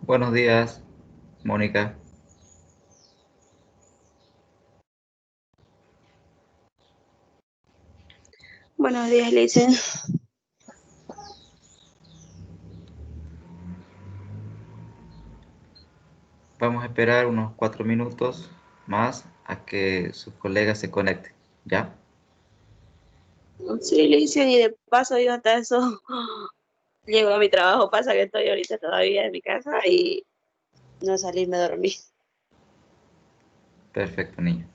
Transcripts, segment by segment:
Buenos días, Mónica. Buenos días, Licen. Vamos a esperar unos 4 minutos más a que sus colegas se conecten, ¿ya? Sí, Licen, y de paso yo hasta eso llego a mi trabajo, pasa que estoy ahorita todavía en mi casa y no salí, me dormí. Perfecto, niño.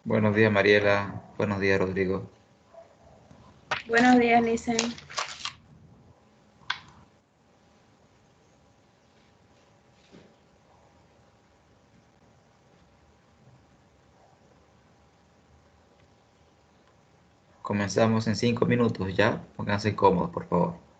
Buenos días, Mariela. Buenos días, Rodrigo. Buenos días, Licen. Comenzamos en 5 minutos, ¿ya? Pónganse cómodos, por favor.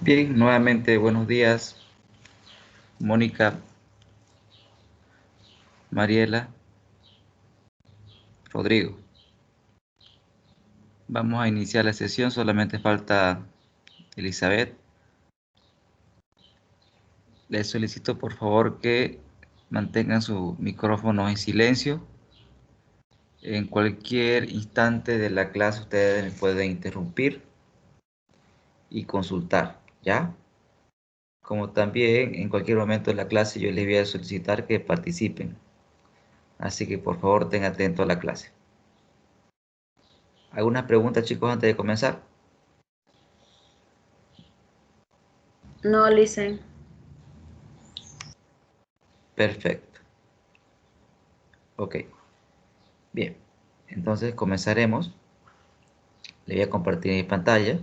Bien, nuevamente buenos días, Mónica, Mariela, Rodrigo. Vamos a iniciar la sesión, solamente falta Elizabeth. Les solicito por favor que mantengan su micrófono en silencio. En cualquier instante de la clase ustedes me pueden interrumpir y consultar, ¿ya? Como también en cualquier momento de la clase yo les voy a solicitar que participen. Así que por favor tengan atento a la clase. ¿Alguna pregunta, chicos, antes de comenzar? No, Listen. Perfecto. Ok. Bien. Entonces comenzaremos. Le voy a compartir mi pantalla.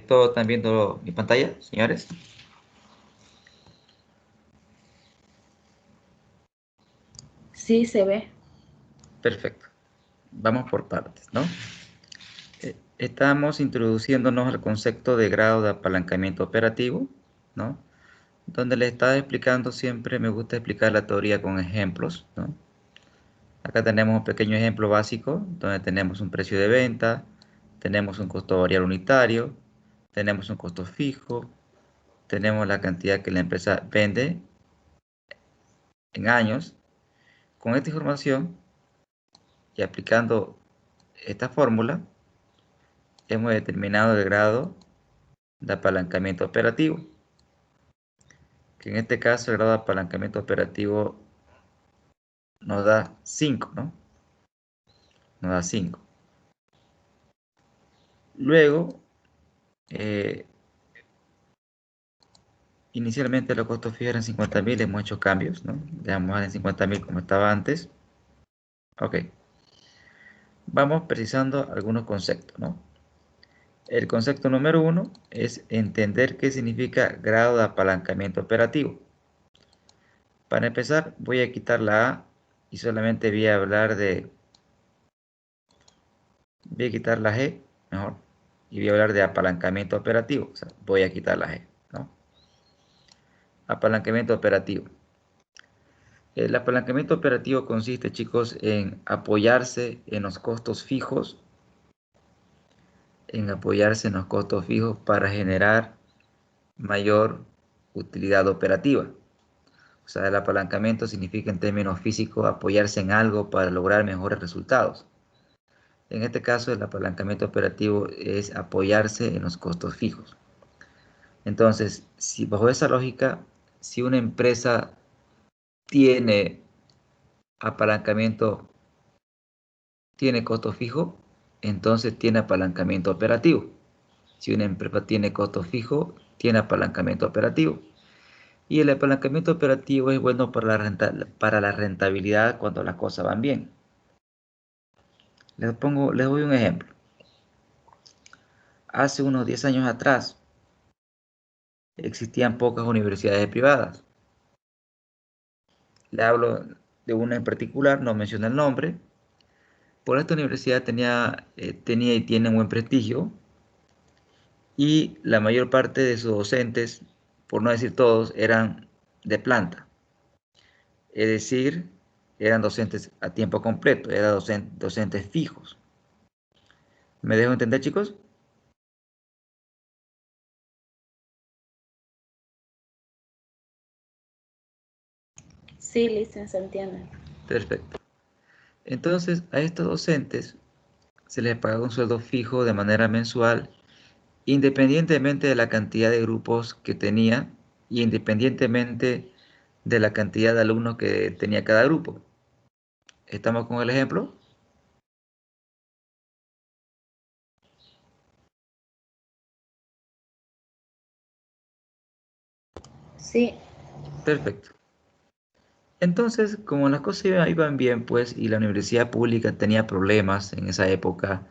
¿Todos están viendo mi pantalla, señores? Sí, se ve. Perfecto. Vamos por partes, ¿no? Estamos introduciéndonos al concepto de grado de apalancamiento operativo, ¿no? Donde le estaba explicando siempre, me gusta explicar la teoría con ejemplos, ¿no? Acá tenemos un pequeño ejemplo básico, donde tenemos un precio de venta, tenemos un costo variable unitario, tenemos un costo fijo, tenemos la cantidad que la empresa vende en años. Con esta información y aplicando esta fórmula, hemos determinado el grado de apalancamiento operativo, que en este caso el grado de apalancamiento operativo nos da 5, ¿no? Nos da 5. Luego, inicialmente los costos fijos eran 50.000, hemos hecho cambios, ¿no? Dejamos en 50.000 como estaba antes. Ok. Vamos precisando algunos conceptos, ¿no? El concepto número 1 es entender qué significa grado de apalancamiento operativo. Para empezar, voy a quitar la A y solamente voy a hablar voy a quitar la G, mejor, y voy a hablar de apalancamiento operativo. O sea, voy a quitar la G, ¿no? Apalancamiento operativo. El apalancamiento operativo consiste, chicos, en apoyarse en los costos fijos, para generar mayor utilidad operativa. O sea, el apalancamiento significa en términos físicos apoyarse en algo para lograr mejores resultados. En este caso, el apalancamiento operativo es apoyarse en los costos fijos. Entonces, si bajo esa lógica, si una empresa tiene apalancamiento, tiene costo fijo, entonces tiene apalancamiento operativo. Si una empresa tiene costo fijo, tiene apalancamiento operativo. Y el apalancamiento operativo es bueno para la rentabilidad cuando las cosas van bien. Les doy un ejemplo. Hace unos 10 años atrás existían pocas universidades privadas. Le hablo de una en particular, no menciono el nombre. Por esta universidad tenía y tiene un buen prestigio y la mayor parte de sus docentes, por no decir todos, eran de planta. Es decir, eran docentes a tiempo completo, eran docentes fijos. ¿Me dejo entender, chicos? Sí, Listen, se entiende. Perfecto. Entonces, a estos docentes se les pagaba un sueldo fijo de manera mensual, independientemente de la cantidad de grupos que tenía y independientemente de la cantidad de alumnos que tenía cada grupo. ¿Estamos con el ejemplo? Sí, Perfecto. Entonces, como las cosas iban bien, pues, y la universidad pública tenía problemas en esa época,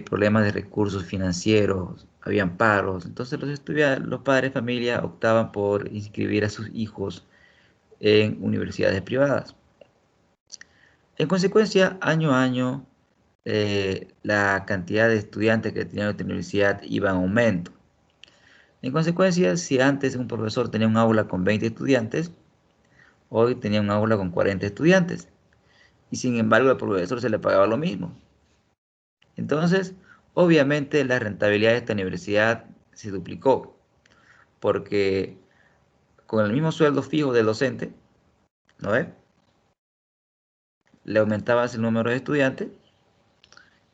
problemas de recursos financieros, habían paros. Entonces los padres de familia optaban por inscribir a sus hijos en universidades privadas. En consecuencia, año a año, la cantidad de estudiantes que tenía esta universidad iba en aumento. En consecuencia, si antes un profesor tenía un aula con 20 estudiantes, hoy tenía un aula con 40 estudiantes. Y sin embargo, al profesor se le pagaba lo mismo. Entonces, obviamente, la rentabilidad de esta universidad se duplicó, porque con el mismo sueldo fijo del docente, ¿no ves? Le aumentabas el número de estudiantes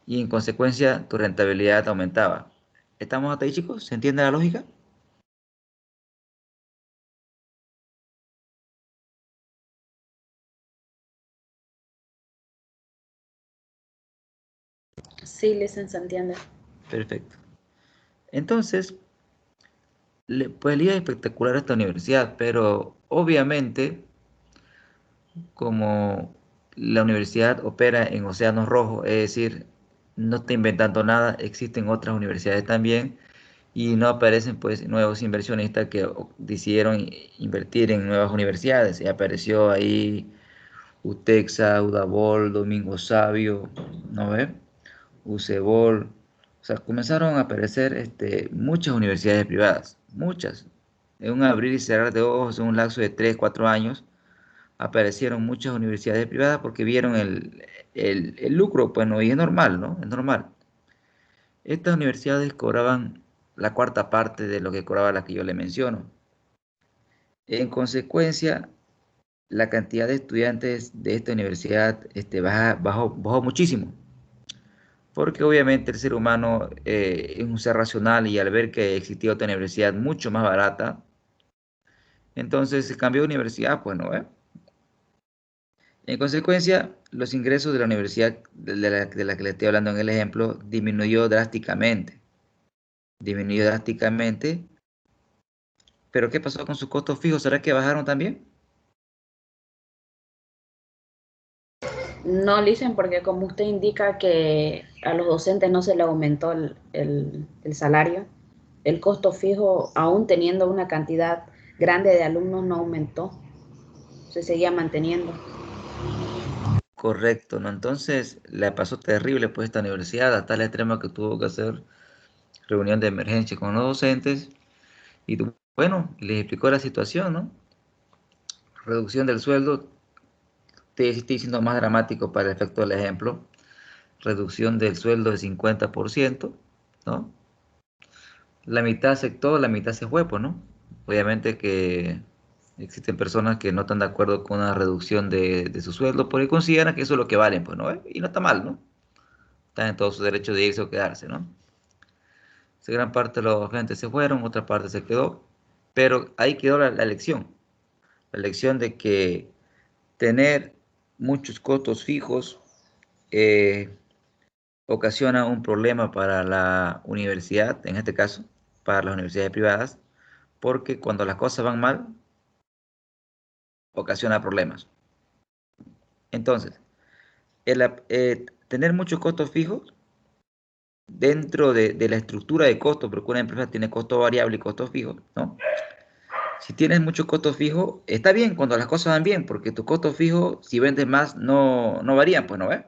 y en consecuencia tu rentabilidad aumentaba. ¿Estamos hasta ahí, chicos? ¿Se entiende la lógica? Sí, Licen, se entiende. Perfecto. Entonces, pues le iba espectacular a esta universidad, pero obviamente, como la universidad opera en océanos rojos, es decir, no está inventando nada, existen otras universidades también y no aparecen pues nuevos inversionistas que decidieron invertir en nuevas universidades. Y apareció ahí UTEXA, Udabol, Domingo Sabio, ¿no ves? UCEBOL. O sea, comenzaron a aparecer muchas universidades privadas, muchas. En un abrir y cerrar de ojos, en un lapso de 3, 4 años, aparecieron muchas universidades privadas porque vieron el lucro, pues no, y es normal, ¿no? Es normal. Estas universidades cobraban la cuarta parte de lo que cobraba la que yo le menciono. En consecuencia, la cantidad de estudiantes de esta universidad bajó muchísimo, porque obviamente el ser humano es un ser racional y al ver que existía otra universidad mucho más barata, entonces se cambió de universidad, pues no, ¿eh? En consecuencia, los ingresos de la universidad de la que le estoy hablando en el ejemplo disminuyó drásticamente, pero ¿qué pasó con sus costos fijos? ¿Será que bajaron también? No, Licen, porque como usted indica que a los docentes no se le aumentó el salario, el costo fijo, aún teniendo una cantidad grande de alumnos, no aumentó, se seguía manteniendo. Correcto, ¿no? Entonces le pasó terrible pues esta universidad a tal extremo que tuvo que hacer reunión de emergencia con los docentes y bueno, les explicó la situación, ¿no? Reducción del sueldo, te estoy diciendo más dramático para el efecto del ejemplo, reducción del sueldo del 50%, ¿no? La mitad aceptó, la mitad se fue, pues, ¿no? Obviamente que existen personas que no están de acuerdo con una reducción de su sueldo porque consideran que eso es lo que valen, pues, ¿no? Y no está mal, ¿no? Están en todo su derecho de irse o quedarse, ¿no? Si gran parte de los gente se fueron, otra parte se quedó, pero ahí quedó la lección de que tener muchos costos fijos eh, ocasiona un problema para la universidad, en este caso, para las universidades privadas, porque cuando las cosas van mal, ocasiona problemas. Entonces, tener muchos costos fijos dentro de la estructura de costos, porque una empresa tiene costo variable y costo fijo, ¿no? Si tienes muchos costos fijos, está bien cuando las cosas van bien, porque tus costos fijos, si vendes más, no varían, pues no ves.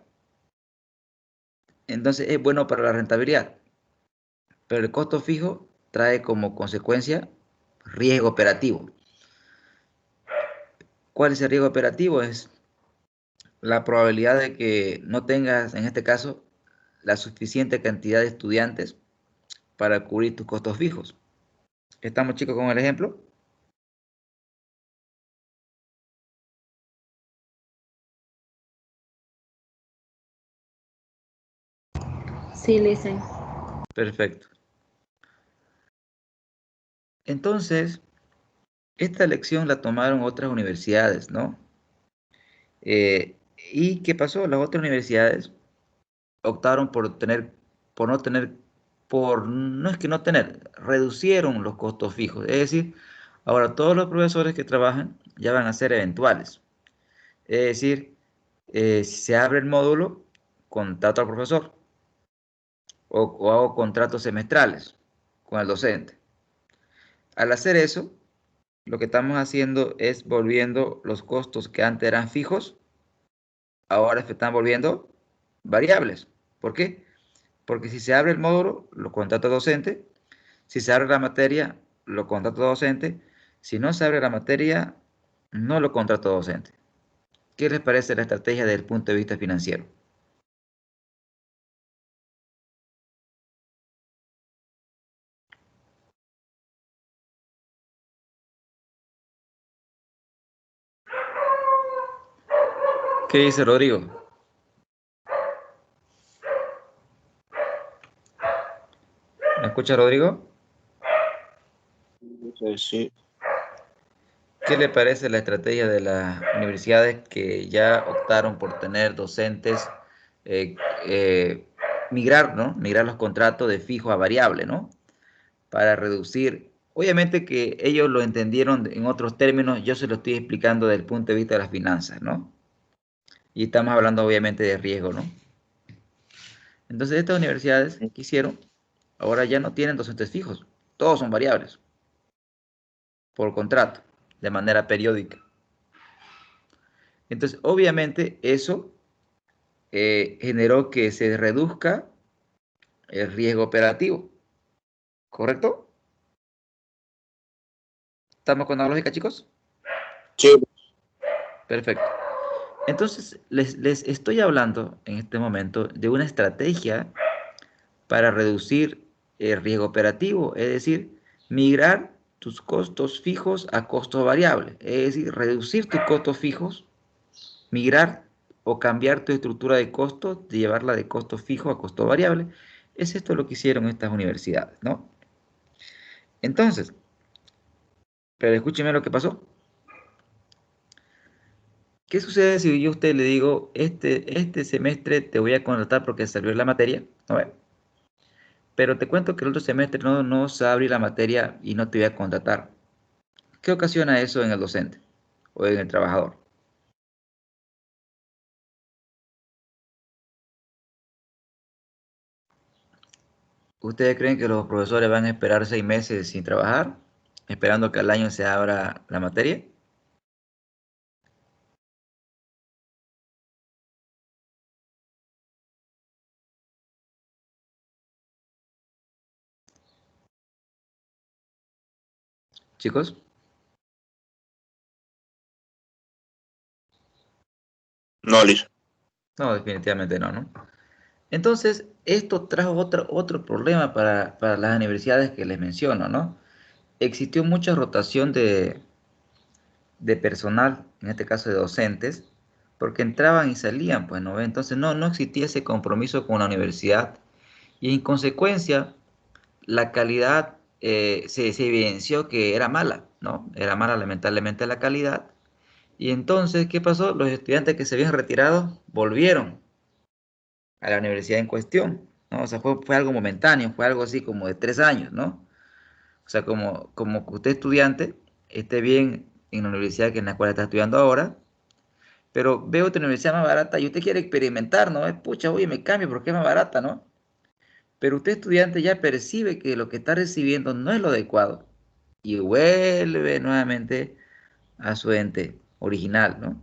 Entonces es bueno para la rentabilidad, pero el costo fijo trae como consecuencia riesgo operativo. ¿Cuál es el riesgo operativo? Es la probabilidad de que no tengas, en este caso, la suficiente cantidad de estudiantes para cubrir tus costos fijos. ¿Estamos, chicos, con el ejemplo? Sí, Licen. Perfecto. Entonces, esta lección la tomaron otras universidades, ¿no? ¿Y qué pasó? Las otras universidades optaron por no tener, no es que no tener, reducieron los costos fijos. Es decir, ahora todos los profesores que trabajan ya van a ser eventuales. Es decir, si se abre el módulo, contrata al profesor. o hago contratos semestrales con el docente. Al hacer eso, lo que estamos haciendo es volviendo los costos que antes eran fijos, ahora se están volviendo variables. ¿Por qué? Porque si se abre el módulo, lo contrato docente. Si se abre la materia, lo contrato docente. Si no se abre la materia, no lo contrato docente. ¿Qué les parece la estrategia desde el punto de vista financiero? ¿Qué dice Rodrigo? ¿Me escucha, Rodrigo? Sí. ¿Qué le parece la estrategia de las universidades que ya optaron por tener docentes, eh, migrar, ¿no? Migrar los contratos de fijo a variable, ¿no? Para reducir, obviamente que ellos lo entendieron en otros términos, yo se lo estoy explicando desde el punto de vista de las finanzas, ¿no? Y estamos hablando obviamente de riesgo, ¿no? Entonces estas universidades que hicieron, ahora ya no tienen docentes fijos, todos son variables, por contrato, de manera periódica. Entonces, obviamente eso generó que se reduzca el riesgo operativo, ¿correcto? ¿Estamos con la lógica, chicos? Sí. Perfecto. Entonces, les estoy hablando en este momento de una estrategia para reducir el riesgo operativo, es decir, migrar tus costos fijos a costos variables, es decir, reducir tus costos fijos, migrar o cambiar tu estructura de costos, de llevarla de costo fijo a costo variable. Es esto lo que hicieron estas universidades, ¿no? Entonces, pero escúcheme lo que pasó. ¿Qué sucede si yo a usted le digo, este semestre te voy a contratar porque salió la materia? A ver, pero te cuento que el otro semestre no se va a abrir la materia y no te voy a contratar. ¿Qué ocasiona eso en el docente o en el trabajador? ¿Ustedes creen que los profesores van a esperar 6 meses sin trabajar, esperando que al año se abra la materia? Chicos, No, Liz. no, definitivamente no, ¿no? Entonces, esto trajo otro problema para las universidades que les menciono, ¿no? Existió mucha rotación de personal, en este caso de docentes, porque entraban y salían, pues, ¿no? Entonces no existía ese compromiso con la universidad y en consecuencia la calidad se evidenció que era mala, ¿no? Era mala lamentablemente la calidad. Y entonces, ¿qué pasó? Los estudiantes que se habían retirado volvieron a la universidad en cuestión, ¿no? O sea, fue algo momentáneo, fue algo así como de 3 años, ¿no? O sea, como que usted estudiante esté bien en la universidad que en la cual está estudiando ahora, pero ve otra universidad más barata y usted quiere experimentar, ¿no? Pucha, oye, me cambio porque es más barata, ¿no? Pero usted estudiante ya percibe que lo que está recibiendo no es lo adecuado y vuelve nuevamente a su ente original, ¿no?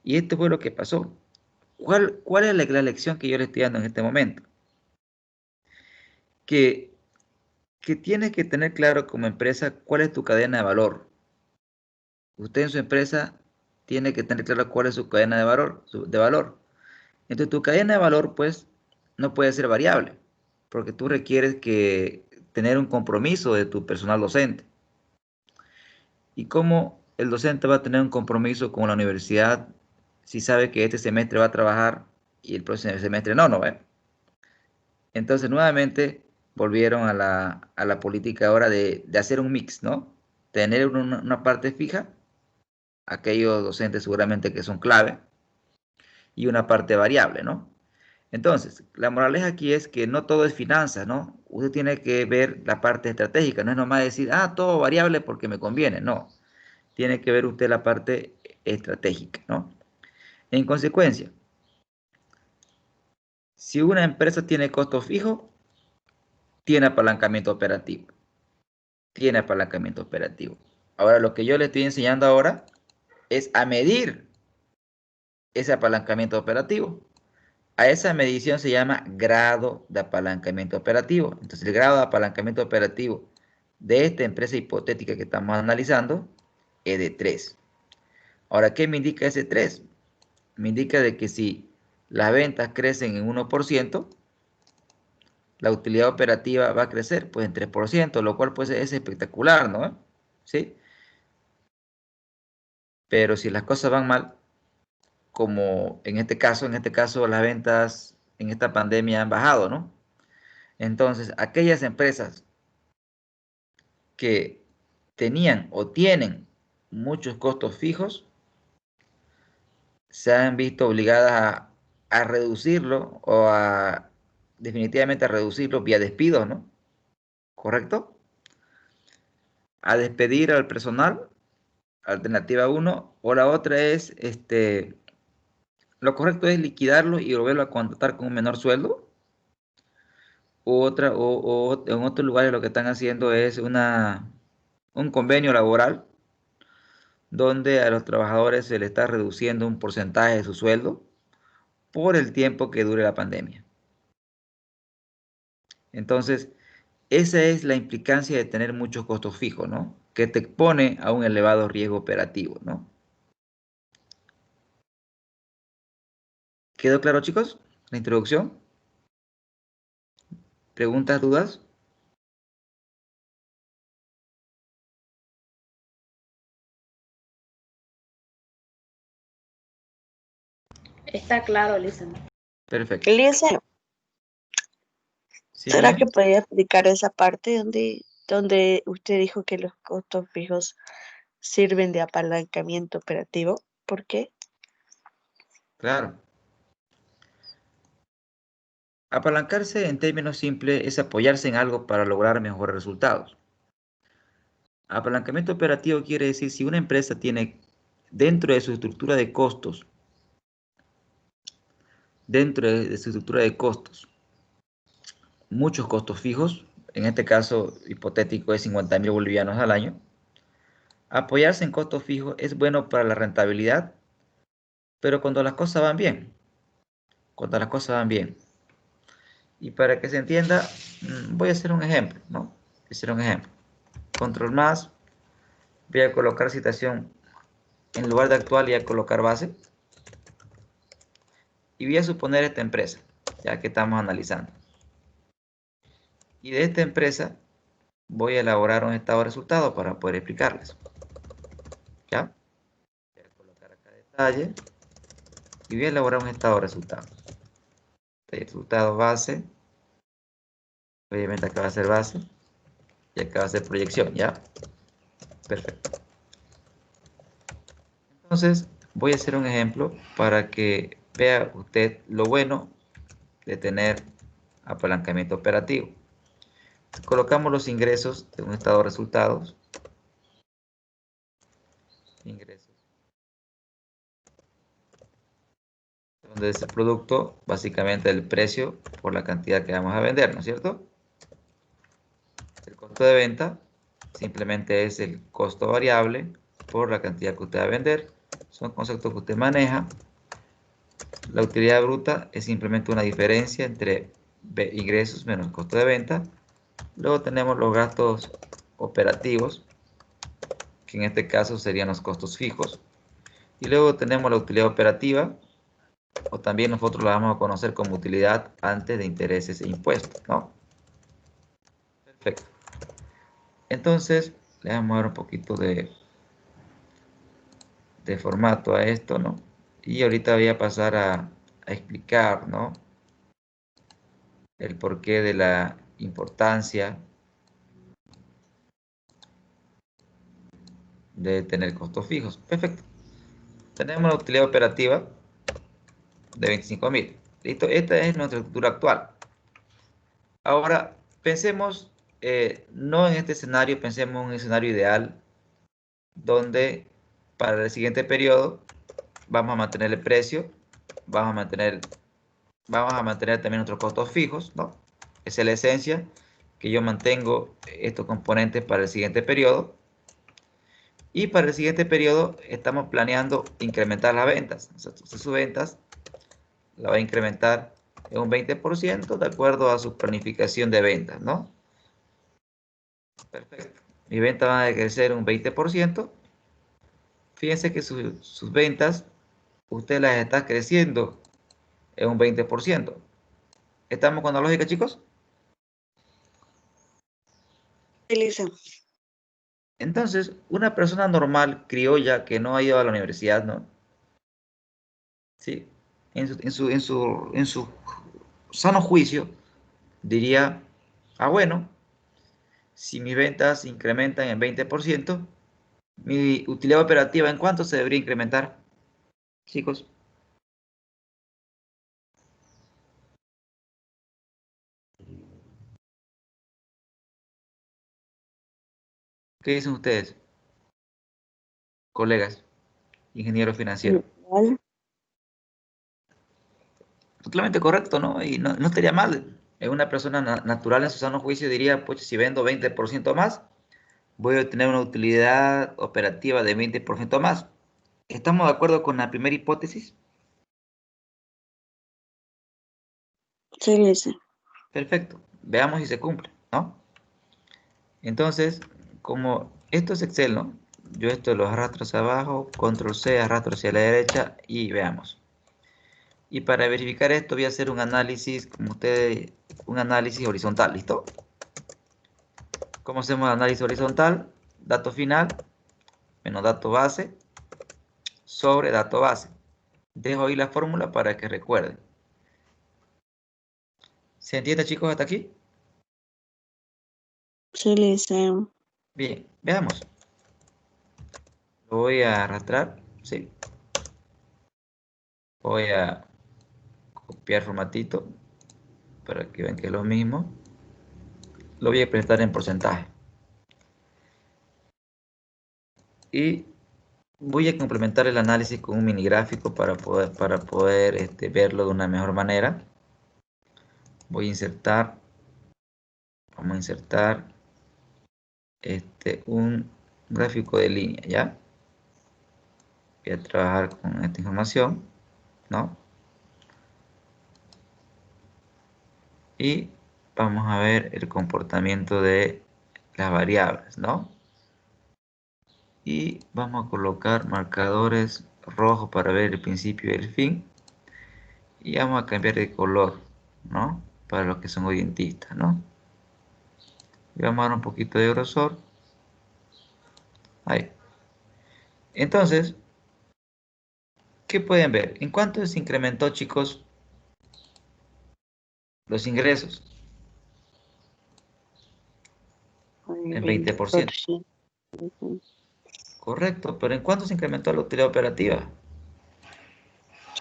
Y esto fue lo que pasó. ¿Cuál es la lección que yo le estoy dando en este momento? Que, que tienes que tener claro como empresa cuál es tu cadena de valor. Usted en su empresa tiene que tener claro cuál es su cadena de valor, de valor. Entonces tu cadena de valor, pues, no puede ser variable, porque tú requieres que tener un compromiso de tu personal docente. ¿Y cómo el docente va a tener un compromiso con la universidad si sabe que este semestre va a trabajar y el próximo semestre no va? Entonces, nuevamente volvieron a la política ahora de hacer un mix, ¿no? Tener una parte fija, aquellos docentes seguramente que son clave, y una parte variable, ¿no? Entonces, la moraleja aquí es que no todo es finanzas, ¿no? Usted tiene que ver la parte estratégica, no es nomás decir, todo variable porque me conviene, no. Tiene que ver usted la parte estratégica, ¿no? En consecuencia, Si una empresa tiene costo fijo, tiene apalancamiento operativo. Tiene apalancamiento operativo. Ahora, lo que yo le estoy enseñando ahora es a medir ese apalancamiento operativo. A esa medición se llama grado de apalancamiento operativo. Entonces, el grado de apalancamiento operativo de esta empresa hipotética que estamos analizando es de 3. Ahora, ¿qué me indica ese 3? Me indica de que si las ventas crecen en 1%, la utilidad operativa va a crecer pues en 3%, lo cual pues es espectacular, ¿no? ¿Sí? Pero si las cosas van mal, como en este caso las ventas en esta pandemia han bajado, ¿no? Entonces, aquellas empresas que tenían o tienen muchos costos fijos, se han visto obligadas a reducirlo o a definitivamente a reducirlo vía despidos, ¿no? ¿Correcto? A despedir al personal, alternativa 1, o la otra es, lo correcto es liquidarlo y volverlo a contratar con un menor sueldo. O en otros lugares lo que están haciendo es un convenio laboral donde a los trabajadores se les está reduciendo un porcentaje de su sueldo por el tiempo que dure la pandemia. Entonces, esa es la implicancia de tener muchos costos fijos, ¿no? Que te expone a un elevado riesgo operativo, ¿no? ¿Quedó claro, chicos? La introducción. ¿Preguntas, dudas? Está claro, Lisa. Perfecto. Eliezer, ¿Sí, ¿será que Miriam? podría explicar esa parte donde usted dijo que los costos fijos sirven de apalancamiento operativo? ¿Por qué? Claro. Apalancarse en términos simples es apoyarse en algo para lograr mejores resultados. Apalancamiento operativo quiere decir si una empresa tiene dentro de su estructura de costos, muchos costos fijos, en este caso hipotético es 50.000 bolivianos al año. Apoyarse en costos fijos es bueno para la rentabilidad, pero cuando las cosas van bien, cuando las cosas van bien. Y para que se entienda, voy a hacer un ejemplo, ¿no? Voy a hacer un ejemplo. Control más, voy a colocar citación, en lugar de actual voy a colocar base. Y voy a suponer esta empresa, ya que estamos analizando. Y de esta empresa voy a elaborar un estado de resultados para poder explicarles. ¿Ya? Voy a colocar acá detalle y voy a elaborar un estado de resultados. El resultado base, obviamente acá va a ser base y acá va a ser proyección, ¿ya? Perfecto. Entonces voy a hacer un ejemplo para que vea usted lo bueno de tener apalancamiento operativo. Colocamos los ingresos de un estado de resultados. Ingresos. Donde es el producto, básicamente el precio por la cantidad que vamos a vender, ¿no es cierto? El costo de venta simplemente es el costo variable por la cantidad que usted va a vender. Son conceptos que usted maneja. La utilidad bruta es simplemente una diferencia entre ingresos menos costo de venta. Luego tenemos los gastos operativos, que en este caso serían los costos fijos. Y luego tenemos la utilidad operativa, o también nosotros la vamos a conocer como utilidad antes de intereses e impuestos, ¿no? Perfecto. Entonces, le vamos a dar un poquito de formato a esto, ¿no? Y ahorita voy a pasar a explicar, ¿no? El porqué de la importancia de tener costos fijos. Perfecto. Tenemos la utilidad operativa de 25.000. Listo, esta es nuestra estructura actual. Ahora, pensemos, no en este escenario, pensemos en un escenario ideal donde para el siguiente periodo vamos a mantener el precio, vamos a mantener vamos a mantener también nuestros costos fijos, ¿no? Esa es la esencia, que yo mantengo estos componentes para el siguiente periodo. Y para el siguiente periodo estamos planeando incrementar las ventas. Entonces sus ventas la va a incrementar en un 20% de acuerdo a su planificación de ventas, ¿no? Perfecto. Mi venta va a crecer un 20%. Fíjense que sus ventas, usted las está creciendo en un 20%. ¿Estamos con la lógica, chicos? Sí, Lisa. Entonces, una persona normal, criolla, que no ha ido a la universidad, ¿no? Sí. En su sano juicio, diría, ah, bueno, si mis ventas incrementan en 20%, mi utilidad operativa, ¿en cuánto se debería incrementar, chicos? ¿Qué dicen ustedes, colegas, ingeniero financiero? Igual. Totalmente correcto, ¿no? Y no estaría mal. Una persona natural en su sano juicio diría, pues si vendo 20% más, voy a obtener una utilidad operativa de 20% más. ¿Estamos de acuerdo con la primera hipótesis? Sí, Lisa. Perfecto. Veamos si se cumple, ¿no? Entonces, como esto es Excel, ¿no? Yo esto lo arrastro hacia abajo, control C, arrastro hacia la derecha y veamos. Y para verificar esto voy a hacer un análisis, como ustedes, un análisis horizontal, ¿listo? ¿Cómo hacemos el análisis horizontal? Dato final menos dato base sobre dato base. Dejo ahí la fórmula para que recuerden. ¿Se entiende, chicos, hasta aquí? Sí, Lisa. Bien, veamos. Lo voy a arrastrar, ¿sí? Voy a copiar formatito para que vean que es lo mismo. Lo voy a presentar en porcentaje. Y voy a complementar el análisis con un mini gráfico para poder verlo de una mejor manera. Voy a insertar, vamos a insertar un gráfico de línea, ¿ya? Voy a trabajar con esta información, ¿no? Y vamos a ver el comportamiento de las variables, ¿no? Y vamos a colocar marcadores rojos para ver el principio y el fin. Y vamos a cambiar de color, ¿no? Para los que son orientistas, ¿no? Y vamos a dar un poquito de grosor. Ahí. Entonces, ¿qué pueden ver? ¿En cuánto se incrementó, chicos, los ingresos? En 20%. 20%. Ujú. Correcto, pero ¿en cuánto se incrementó la utilidad operativa?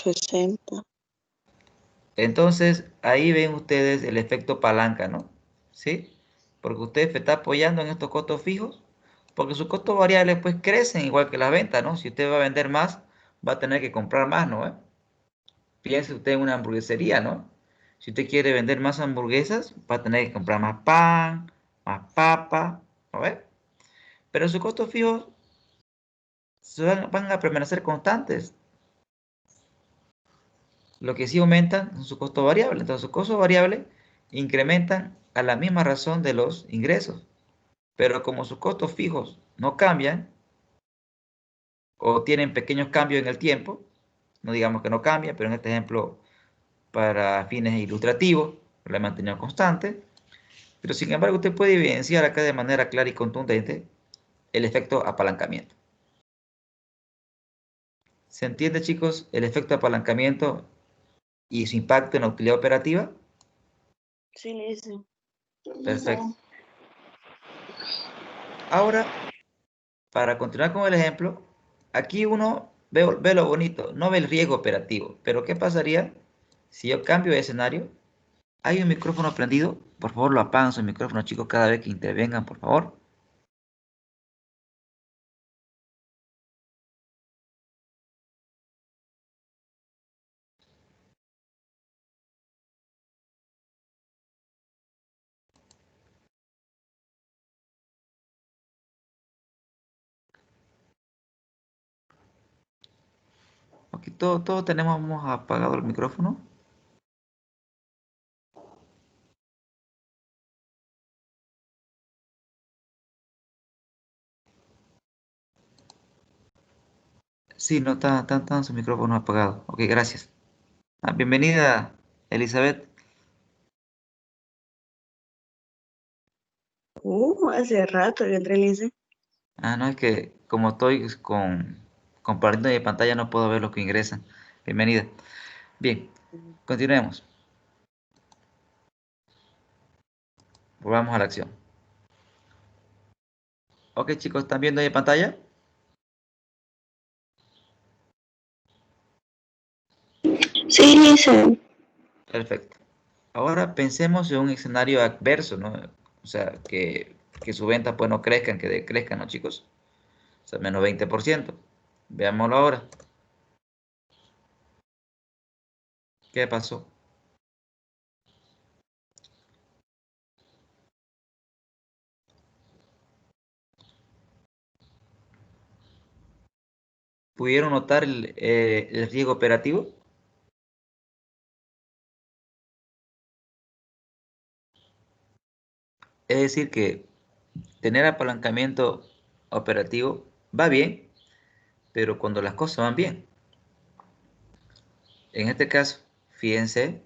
60. Entonces, ahí ven ustedes el efecto palanca, ¿no? ¿Sí? Porque usted se está apoyando en estos costos fijos, porque sus costos variables pues crecen igual que las ventas, ¿no? Si usted va a vender más, va a tener que comprar más, ¿no? Piense usted en una hamburguesería, ¿no? Si usted quiere vender más hamburguesas, va a tener que comprar más pan, más papa, ¿no ve? Pero sus costos fijos van a permanecer constantes. Lo que sí aumentan son sus costos variables. Entonces, sus costos variables incrementan a la misma razón de los ingresos. Pero como sus costos fijos no cambian o tienen pequeños cambios en el tiempo, no digamos que no cambian, pero en este ejemplo, para fines ilustrativos, lo he mantenido constante. Pero sin embargo, usted puede evidenciar acá de manera clara y contundente el efecto apalancamiento. ¿Se entiende, chicos, el efecto apalancamiento y su impacto en la utilidad operativa? Sí, Lisa. Perfecto. Ahora, para continuar con el ejemplo, aquí uno ve lo bonito, no ve el riesgo operativo. Pero ¿qué pasaría si yo cambio de escenario? ¿Hay un micrófono prendido? Por favor, lo apagan su micrófono, chicos, cada vez que intervengan, por favor. Aquí todos tenemos apagado el micrófono. Sí, no, están sus micrófonos apagados. Ok, gracias. Bienvenida, Elizabeth. Hace rato que entré, Lice. No, es que como estoy compartiendo mi pantalla no puedo ver lo que ingresan. Bienvenida. Bien, continuemos. Volvamos a la acción. Ok, chicos, ¿están viendo ahí en pantalla? Sí, Lice. Perfecto. Ahora pensemos en un escenario adverso, ¿no? O sea, que su venta pues no crezcan, que decrezcan, ¿no, chicos? O sea, menos 20%. Veámoslo ahora. ¿Qué pasó? ¿Pudieron notar el riesgo operativo? Es decir, que tener apalancamiento operativo va bien, pero cuando las cosas van bien. En este caso, fíjense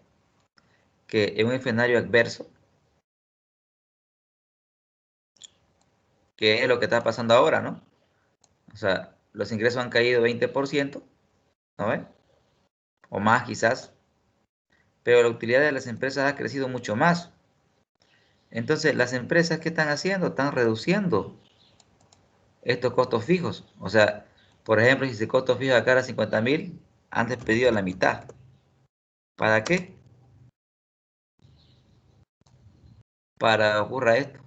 que en un escenario adverso, que es lo que está pasando ahora, ¿no? O sea, los ingresos han caído 20%, ¿no ven? O más quizás, pero la utilidad de las empresas ha crecido mucho más. Entonces, las empresas, ¿qué están haciendo? Están reduciendo estos costos fijos. O sea, por ejemplo, si ese costo fijo acá era 50.000, han despedido la mitad. ¿Para qué? Para ocurra esto.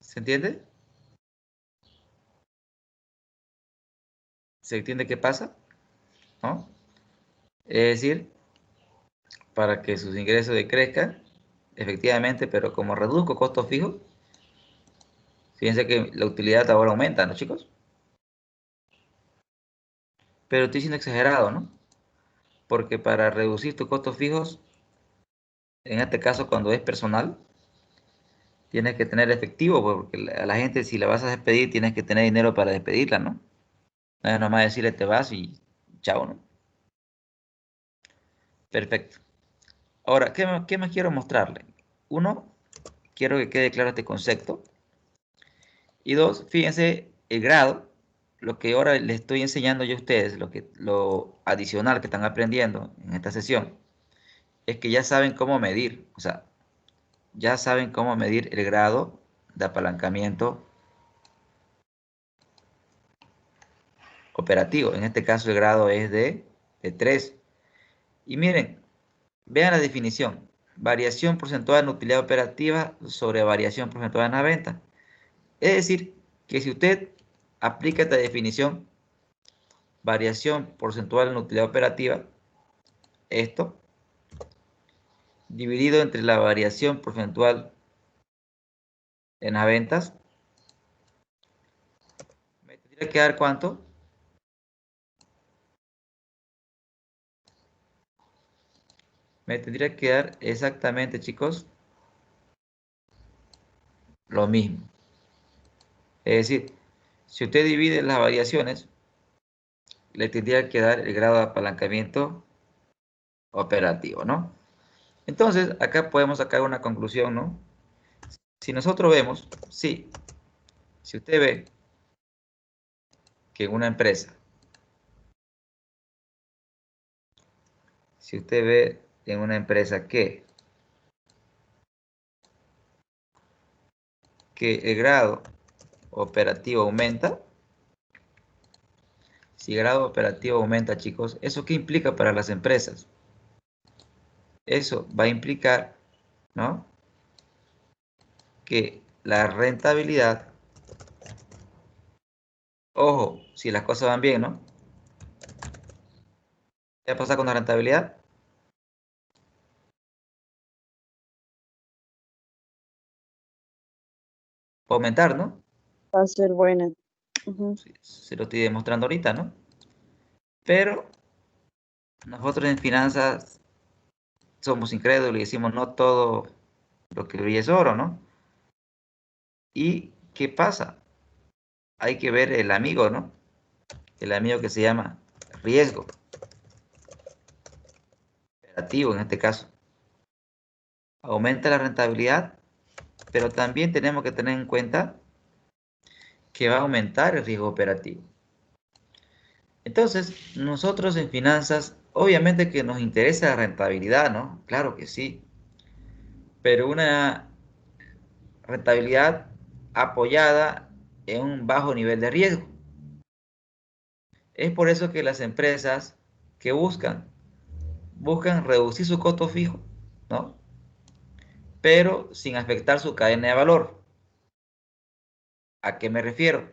¿Se entiende? ¿Se entiende qué pasa? ¿No? Es decir, para que sus ingresos decrezcan, efectivamente, pero como reduzco costos fijos, fíjense que la utilidad ahora aumenta, ¿no, chicos? Pero estoy siendo exagerado, ¿no? Porque para reducir tus costos fijos, en este caso cuando es personal, tienes que tener efectivo, porque a la gente si la vas a despedir, tienes que tener dinero para despedirla, ¿no? No es nomás decirle te vas y chao, ¿no? Perfecto. Ahora, ¿qué más quiero mostrarle? Uno, quiero que quede claro este concepto. Y dos, fíjense el grado, lo que ahora les estoy enseñando yo a ustedes, lo adicional que están aprendiendo en esta sesión, es que ya saben cómo medir, o sea, ya saben cómo medir el grado de apalancamiento operativo. En este caso el grado es de 3. Y miren, vean la definición. Variación porcentual en utilidad operativa sobre variación porcentual en la venta. Es decir, que si usted aplica esta definición, variación porcentual en utilidad operativa, esto, dividido entre la variación porcentual en las ventas, me tendría que dar ¿cuánto? Me tendría que dar exactamente, chicos, lo mismo. Es decir, si usted divide las variaciones, le tendría que dar el grado de apalancamiento operativo, ¿no? Entonces, acá podemos sacar una conclusión, ¿no? Si nosotros vemos, sí, si usted ve que en una empresa, si usted ve en una empresa que el grado operativo aumenta, si el grado operativo aumenta, chicos, ¿eso qué implica para las empresas? Eso va a implicar, ¿no? Que la rentabilidad, ojo, si las cosas van bien, ¿no? ¿Qué pasa con la rentabilidad? Va a aumentar, ¿no? Va a ser buena. Se lo estoy demostrando ahorita, ¿no? Pero nosotros en finanzas somos incrédulos y decimos no todo lo que brilla es oro, ¿no? ¿Y qué pasa? Hay que ver el amigo, ¿no? El amigo que se llama riesgo operativo en este caso. Aumenta la rentabilidad, pero también tenemos que tener en cuenta que va a aumentar el riesgo operativo. Entonces, nosotros en finanzas, obviamente que nos interesa la rentabilidad, ¿no? Claro que sí, pero una rentabilidad apoyada en un bajo nivel de riesgo. Es por eso que las empresas que buscan reducir su costo fijo, ¿no? Pero sin afectar su cadena de valor. ¿A qué me refiero?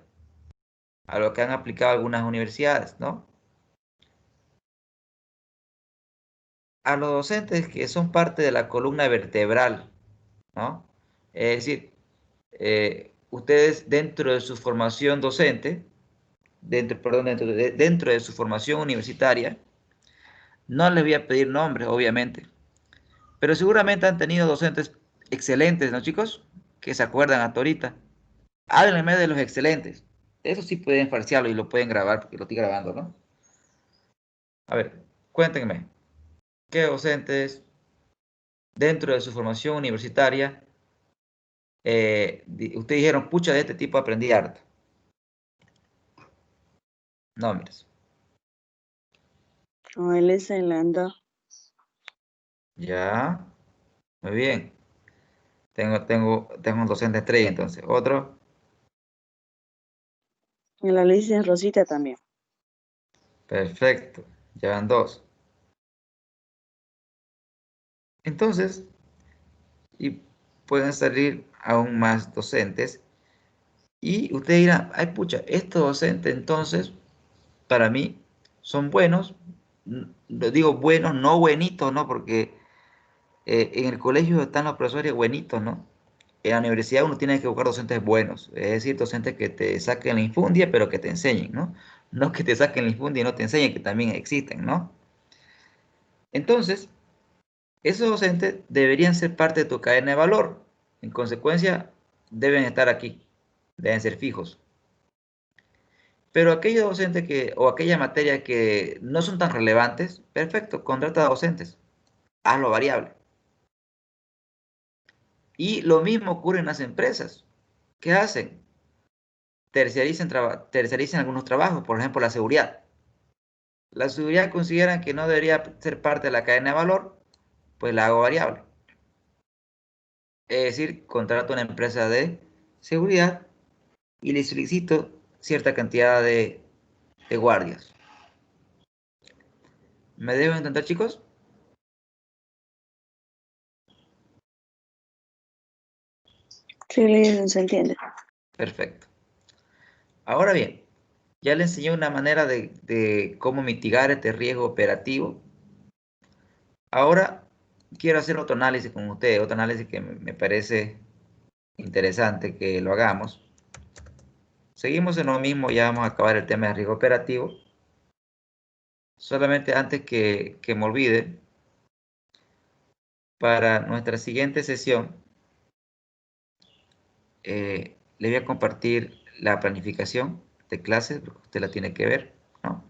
A lo que han aplicado algunas universidades, ¿no? A los docentes que son parte de la columna vertebral, ¿no? Es decir, ustedes dentro de su formación docente, dentro de su formación universitaria, no les voy a pedir nombres, obviamente, pero seguramente han tenido docentes excelentes, ¿no, chicos? Que se acuerdan hasta ahorita. Háblenme de los excelentes. Eso sí pueden falsearlo y lo pueden grabar porque lo estoy grabando, ¿no? A ver, cuéntenme, ¿qué docentes dentro de su formación universitaria ustedes dijeron, pucha, de este tipo aprendí harto? Nombres. Joel Zelanda. Ya, muy bien. Tengo un docente estrella entonces. Otro. Y la Alicia Rosita también. Perfecto. Ya van dos. Entonces, y pueden salir aún más docentes. Y ustedes dirán, ay pucha, estos docentes entonces, para mí, son buenos. Lo digo buenos, no buenitos, ¿no? Porque en el colegio están los profesores buenitos, ¿no? En la universidad uno tiene que buscar docentes buenos, es decir, docentes que te saquen la infundia, pero que te enseñen, ¿no? No que te saquen la infundia y no te enseñen, que también existen, ¿no? Entonces, esos docentes deberían ser parte de tu cadena de valor. En consecuencia, deben estar aquí, deben ser fijos. Pero aquellos docentes o aquellas materias que no son tan relevantes, perfecto, contrata docentes, hazlo variable. Y lo mismo ocurre en las empresas. ¿Qué hacen? Terciarizan algunos trabajos, por ejemplo, la seguridad. La seguridad consideran que no debería ser parte de la cadena de valor, pues la hago variable. Es decir, contrato una empresa de seguridad y le solicito cierta cantidad de guardias. ¿Me deben entender, chicos? Sí, se entiende. Perfecto. Ahora bien, ya le enseñé una manera de cómo mitigar este riesgo operativo. Ahora quiero hacer otro análisis con ustedes, otro análisis que me parece interesante que lo hagamos. Seguimos en lo mismo, ya vamos a acabar el tema de riesgo operativo. Solamente antes que me olvide, para nuestra siguiente sesión, le voy a compartir la planificación de clases, porque usted la tiene que ver, ¿no?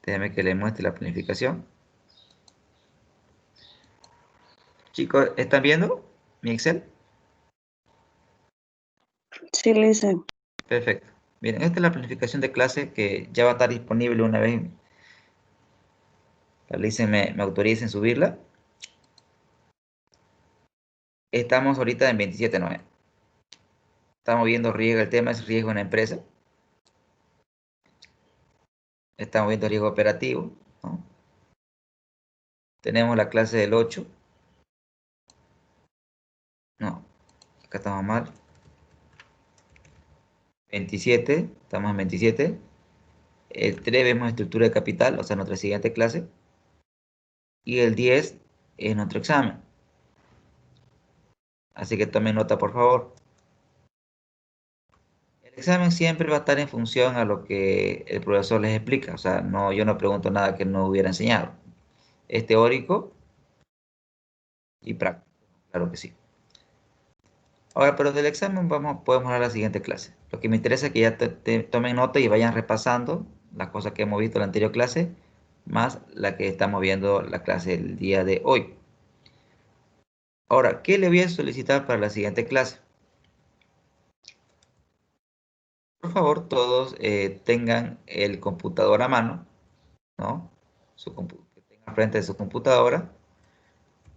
Déjeme que le muestre la planificación. Chicos, ¿están viendo mi Excel? Sí, Lisa. Perfecto. Miren, esta es la planificación de clase que ya va a estar disponible una vez la Lisa me autorice en subirla. Estamos ahorita en 27.9. Estamos viendo riesgo, el tema es riesgo en la empresa. Estamos viendo riesgo operativo, ¿no? Tenemos la clase del 8. No, acá estamos mal. 27, estamos en 27. El 3 vemos estructura de capital, o sea, nuestra siguiente clase. Y el 10 es nuestro examen. Así que tomen nota, por favor. El examen siempre va a estar en función a lo que el profesor les explica. O sea, no, yo no pregunto nada que no hubiera enseñado. Es teórico y práctico, claro que sí. Ahora, pero del examen podemos hablar la siguiente clase. Lo que me interesa es que ya tomen nota y vayan repasando las cosas que hemos visto en la anterior clase, más la que estamos viendo la clase el día de hoy. Ahora, ¿qué le voy a solicitar para la siguiente clase? Por favor, todos tengan el computador a mano, ¿no? Que tengan frente de su computadora,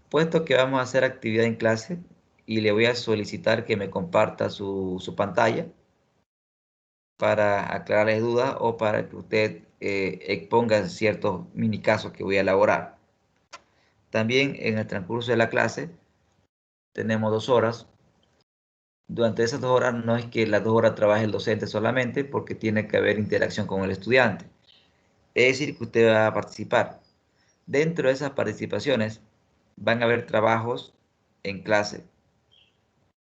puesto que vamos a hacer actividad en clase y le voy a solicitar que me comparta su pantalla para aclararles dudas o para que usted exponga ciertos mini casos que voy a elaborar. También en el transcurso de la clase tenemos 2 horas. Durante esas 2 horas no es que las 2 horas trabaje el docente solamente porque tiene que haber interacción con el estudiante. Es decir, que usted va a participar. Dentro de esas participaciones van a haber trabajos en clase.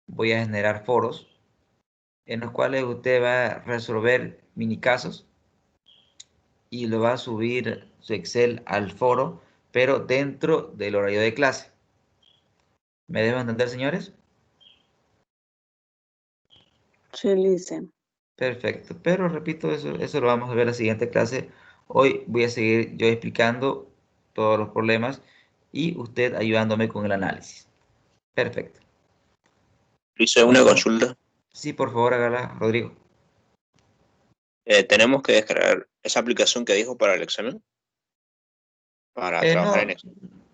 Voy a generar foros en los cuales usted va a resolver mini casos y lo va a subir su Excel al foro, pero dentro del horario de clase. ¿Me debo entender, señores? Sí, Lice. Perfecto, pero repito, eso lo vamos a ver en la siguiente clase. Hoy voy a seguir yo explicando todos los problemas y usted ayudándome con el análisis. Perfecto. Hice una Entonces, consulta. sí, por favor, hágala, Rodrigo. ¿Tenemos que descargar esa aplicación que dijo para el examen? Para trabajar en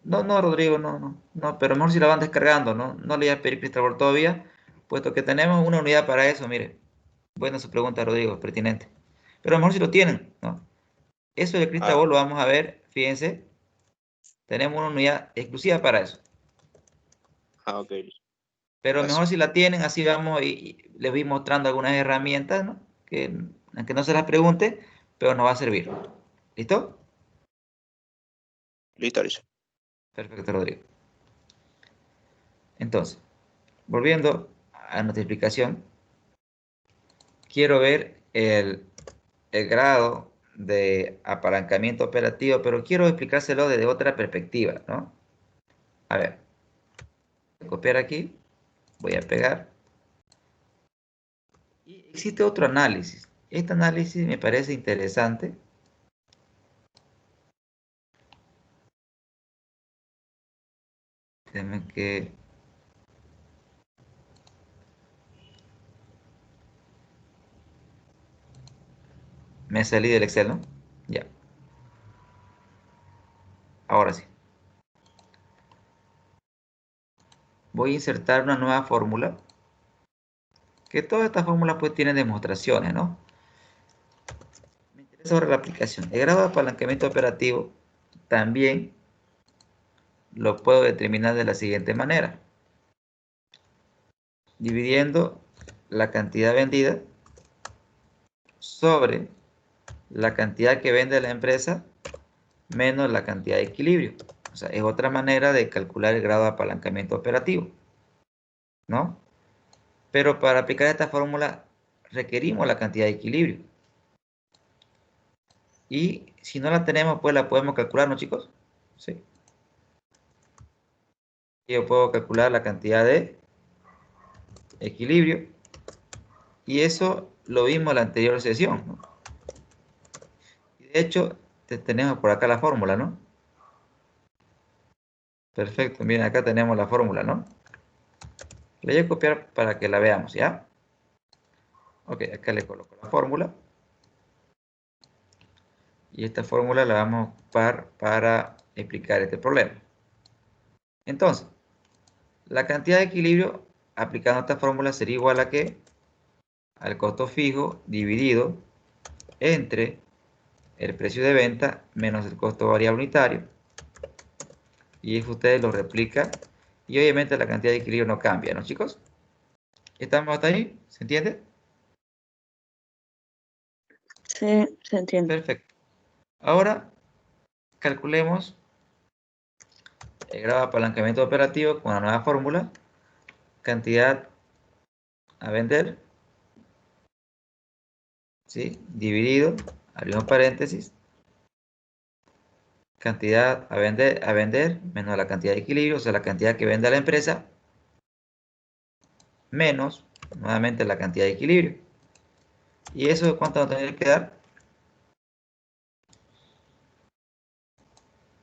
No, eso. no, Rodrigo, no, pero mejor si la van descargando, no le voy a pedir Cristóbal todavía, puesto que tenemos una unidad para eso, mire. Buena su pregunta, Rodrigo, es pertinente. Pero a lo mejor si lo tienen, ¿no? Eso de Ah, Cristóbal lo vamos a ver, fíjense, tenemos una unidad exclusiva para eso. ok. Pero mejor Gracias. si la tienen, así vamos y les voy mostrando algunas herramientas, ¿no? Que aunque no se las pregunte, pero nos va a servir. ¿Listo? Listo, listo. Perfecto, Rodrigo. Entonces, volviendo a nuestra explicación, quiero ver el grado de apalancamiento operativo, pero quiero explicárselo desde otra perspectiva, ¿no? A ver, voy a copiar aquí, voy a pegar. Y existe otro análisis. Este análisis me parece interesante. Déjenme que me salí del Excel, ¿no? Ya, ahora sí. Voy a insertar una nueva fórmula, que todas estas fórmulas pues tienen demostraciones, ¿no? Me interesa ahora la aplicación. El grado de apalancamiento operativo también lo puedo determinar de la siguiente manera. Dividiendo la cantidad vendida sobre la cantidad que vende la empresa menos la cantidad de equilibrio. O sea, es otra manera de calcular el grado de apalancamiento operativo, ¿no? Pero para aplicar esta fórmula requerimos la cantidad de equilibrio. Y si no la tenemos, pues la podemos calcular, ¿no, chicos? Sí. Yo puedo calcular la cantidad de equilibrio. Y eso lo vimos en la anterior sesión, ¿no? Y de hecho, tenemos por acá la fórmula, ¿no? Perfecto, miren, acá tenemos la fórmula, ¿no? La voy a copiar para que la veamos, ¿ya? Ok, acá le coloco la fórmula. Y esta fórmula la vamos a ocupar para explicar este problema. Entonces, la cantidad de equilibrio aplicando esta fórmula sería igual a ¿qué? Al costo fijo dividido entre el precio de venta menos el costo variable unitario. Y eso ustedes lo replican. Y obviamente la cantidad de equilibrio no cambia, ¿no, chicos? ¿Estamos hasta ahí? ¿Se entiende? Sí, se entiende. Perfecto. Ahora calculemos el grado de apalancamiento operativo con la nueva fórmula. Cantidad a vender ¿sí? Dividido, abrimos paréntesis, cantidad a vender menos la cantidad de equilibrio, o sea, la cantidad que vende la empresa, menos, nuevamente, la cantidad de equilibrio. ¿Y eso cuánto nos tendría que dar?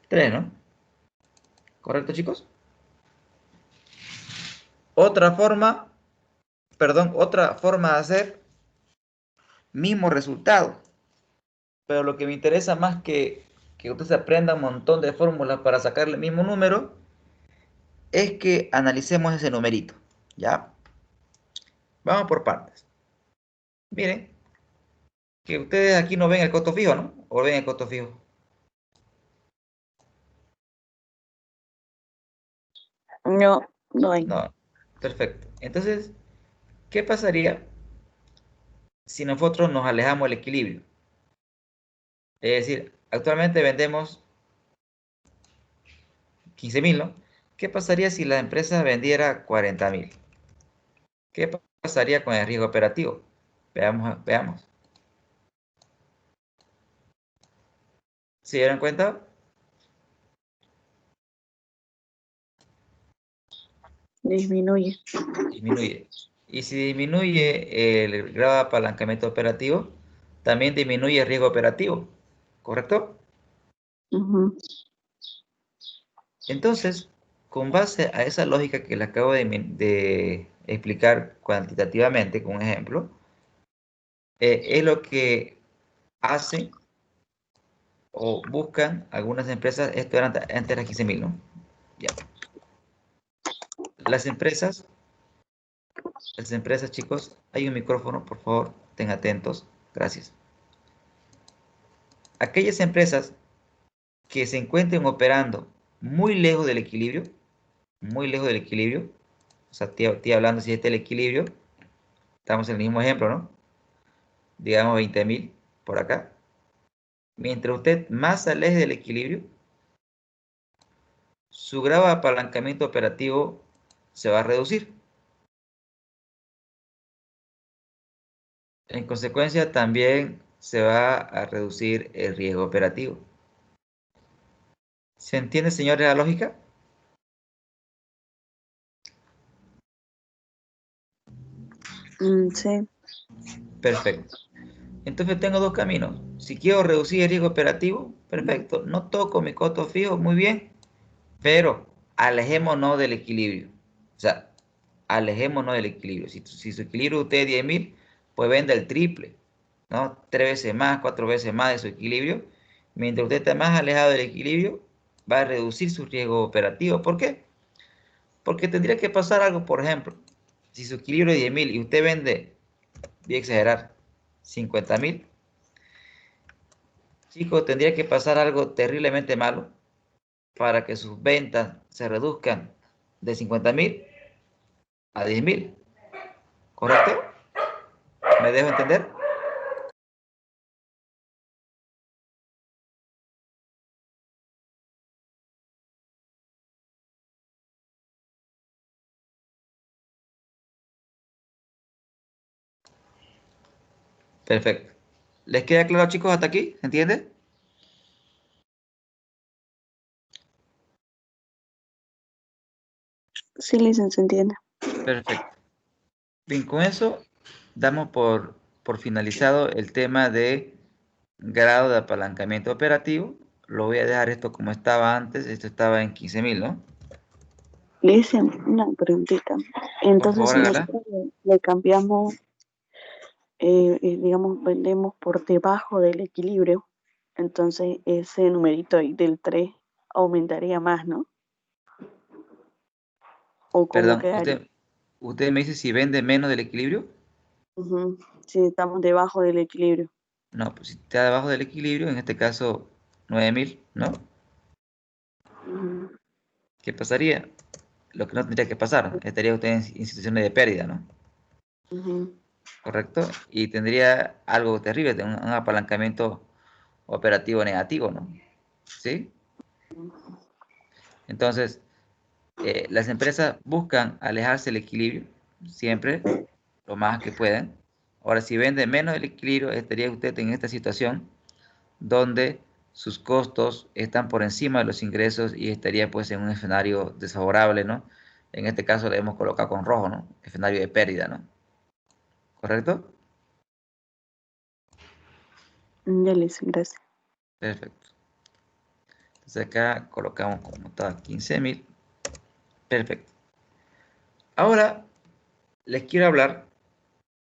3, ¿no? ¿Correcto, chicos? Otra forma de hacer mismo resultado. Pero lo que me interesa más que usted se aprenda un montón de fórmulas para sacarle el mismo número, es que analicemos ese numerito, ¿ya? Vamos por partes. Miren, que ustedes aquí no ven el costo fijo, ¿no? ¿O ven el costo fijo? No, no hay. No, perfecto. Entonces, ¿qué pasaría si nosotros nos alejamos del equilibrio? Es decir, actualmente vendemos 15.000, ¿no? ¿Qué pasaría si la empresa vendiera 40.000? ¿Qué pasaría con el riesgo operativo? Veamos, veamos. ¿Se dieron cuenta? Disminuye. Disminuye. Y si disminuye el grado de apalancamiento operativo, también disminuye el riesgo operativo, ¿correcto? Ujú. Entonces, con base a esa lógica que le acabo de explicar cuantitativamente, con un ejemplo, es lo que hacen o buscan algunas empresas. Esto era antes de las 15.000, ¿no? Ya. Las empresas, chicos, hay un micrófono, por favor, estén atentos. Gracias. Aquellas empresas que se encuentren operando muy lejos del equilibrio, o sea, estoy hablando si este es el equilibrio, estamos en el mismo ejemplo, ¿no? Digamos 20.000 por acá. Mientras usted más se aleje del equilibrio, su grado de apalancamiento operativo se va a reducir. En consecuencia, también se va a reducir el riesgo operativo. ¿Se entiende, señores, la lógica? Sí. Perfecto. Entonces tengo dos caminos. Si quiero reducir el riesgo operativo, perfecto. No toco mi costo fijo, muy bien. Pero alejémonos del equilibrio. O sea, alejémonos del equilibrio. Si su equilibrio usted es 10.000, pues venda el triple, ¿no? 3 veces más, 4 veces más de su equilibrio. Mientras usted esté más alejado del equilibrio, va a reducir su riesgo operativo. ¿Por qué? Porque tendría que pasar algo, por ejemplo, si su equilibrio es 10.000 y usted vende, voy a exagerar, 50.000, chicos, tendría que pasar algo terriblemente malo para que sus ventas se reduzcan de 50.000 a 10.000, ¿correcto? ¿Me dejo entender? Perfecto. ¿Les queda claro, chicos, hasta aquí? ¿Se entiende? Sí, licencia, se entiende. Perfecto. Bien, con eso damos por finalizado el tema de grado de apalancamiento operativo. Lo voy a dejar esto como estaba antes. Esto estaba en 15.000, ¿no? Dicen una preguntita. Por Entonces, favor, si hágala. nosotros le cambiamos, digamos, vendemos por debajo del equilibrio, entonces ese numerito ahí del 3 aumentaría más, ¿no? ¿O cómo Perdón, quedaría? usted me dice si vende menos del equilibrio. Ujú. Si estamos debajo del equilibrio. No, pues si está debajo del equilibrio, en este caso 9.000, ¿no? Ujú. ¿Qué pasaría? Lo que no tendría que pasar. Estaría usted en situaciones de pérdida, ¿no? Ujú. ¿Correcto? Y tendría algo terrible, un apalancamiento operativo negativo, ¿no? ¿Sí? Entonces, las empresas buscan alejarse del equilibrio siempre, lo más que puedan, Ahora, si vende menos del equilibrio, estaría usted en esta situación donde sus costos están por encima de los ingresos y estaría pues en un escenario desfavorable, ¿no? En este caso le hemos colocado con rojo, ¿no? Escenario de pérdida, ¿no? ¿Correcto? Ya le hice, gracias. Perfecto. Entonces acá colocamos como está 15.000. Perfecto. Ahora les quiero hablar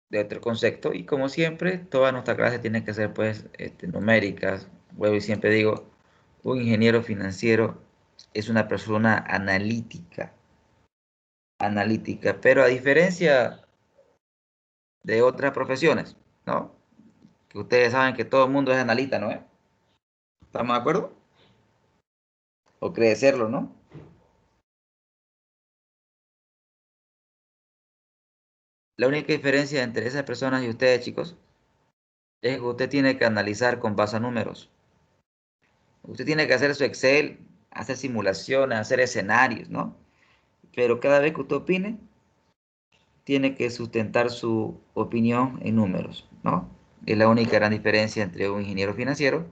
de otro concepto y como siempre, toda nuestra clase tiene que ser pues numéricas. Vuelvo y siempre digo, un ingeniero financiero es una persona analítica, pero a diferencia de otras profesiones, ¿no? Que ustedes saben que todo el mundo es analista, ¿no? ¿Estamos de acuerdo? O cree serlo, ¿no? La única diferencia entre esas personas y ustedes, chicos, es que usted tiene que analizar con base a números. Usted tiene que hacer su Excel, hacer simulaciones, hacer escenarios, ¿no? Pero cada vez que usted opine, tiene que sustentar su opinión en números, ¿no? Es la única gran diferencia entre un ingeniero financiero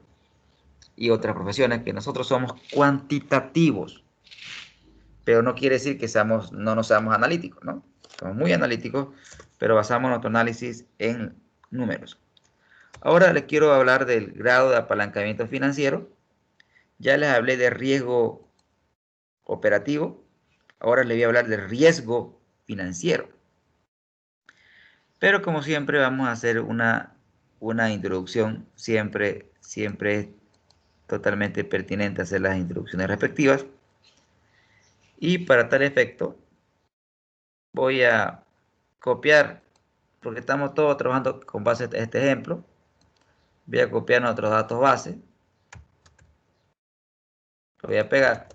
y otras profesiones, que nosotros somos cuantitativos, pero no quiere decir que no nos seamos analíticos, ¿no? Somos muy analíticos, pero basamos nuestro análisis en números. Ahora les quiero hablar del grado de apalancamiento financiero. Ya les hablé de riesgo operativo. Ahora les voy a hablar del riesgo financiero. Pero como siempre vamos a hacer una introducción. Siempre es totalmente pertinente hacer las introducciones respectivas. Y para tal efecto voy a copiar, porque estamos todos trabajando con base a este ejemplo. Voy a copiar nuestros datos base. Lo voy a pegar.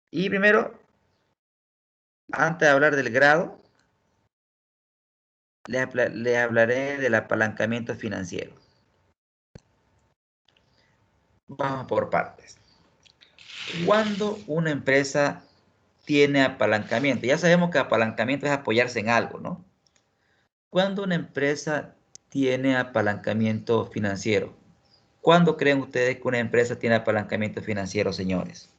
Y primero, antes de hablar del grado, les hablaré del apalancamiento financiero. Vamos por partes. Cuando una empresa tiene apalancamiento, ya sabemos que apalancamiento es apoyarse en algo, ¿no? Cuando una empresa tiene apalancamiento financiero, ¿cuándo creen ustedes que una empresa tiene apalancamiento financiero, señores?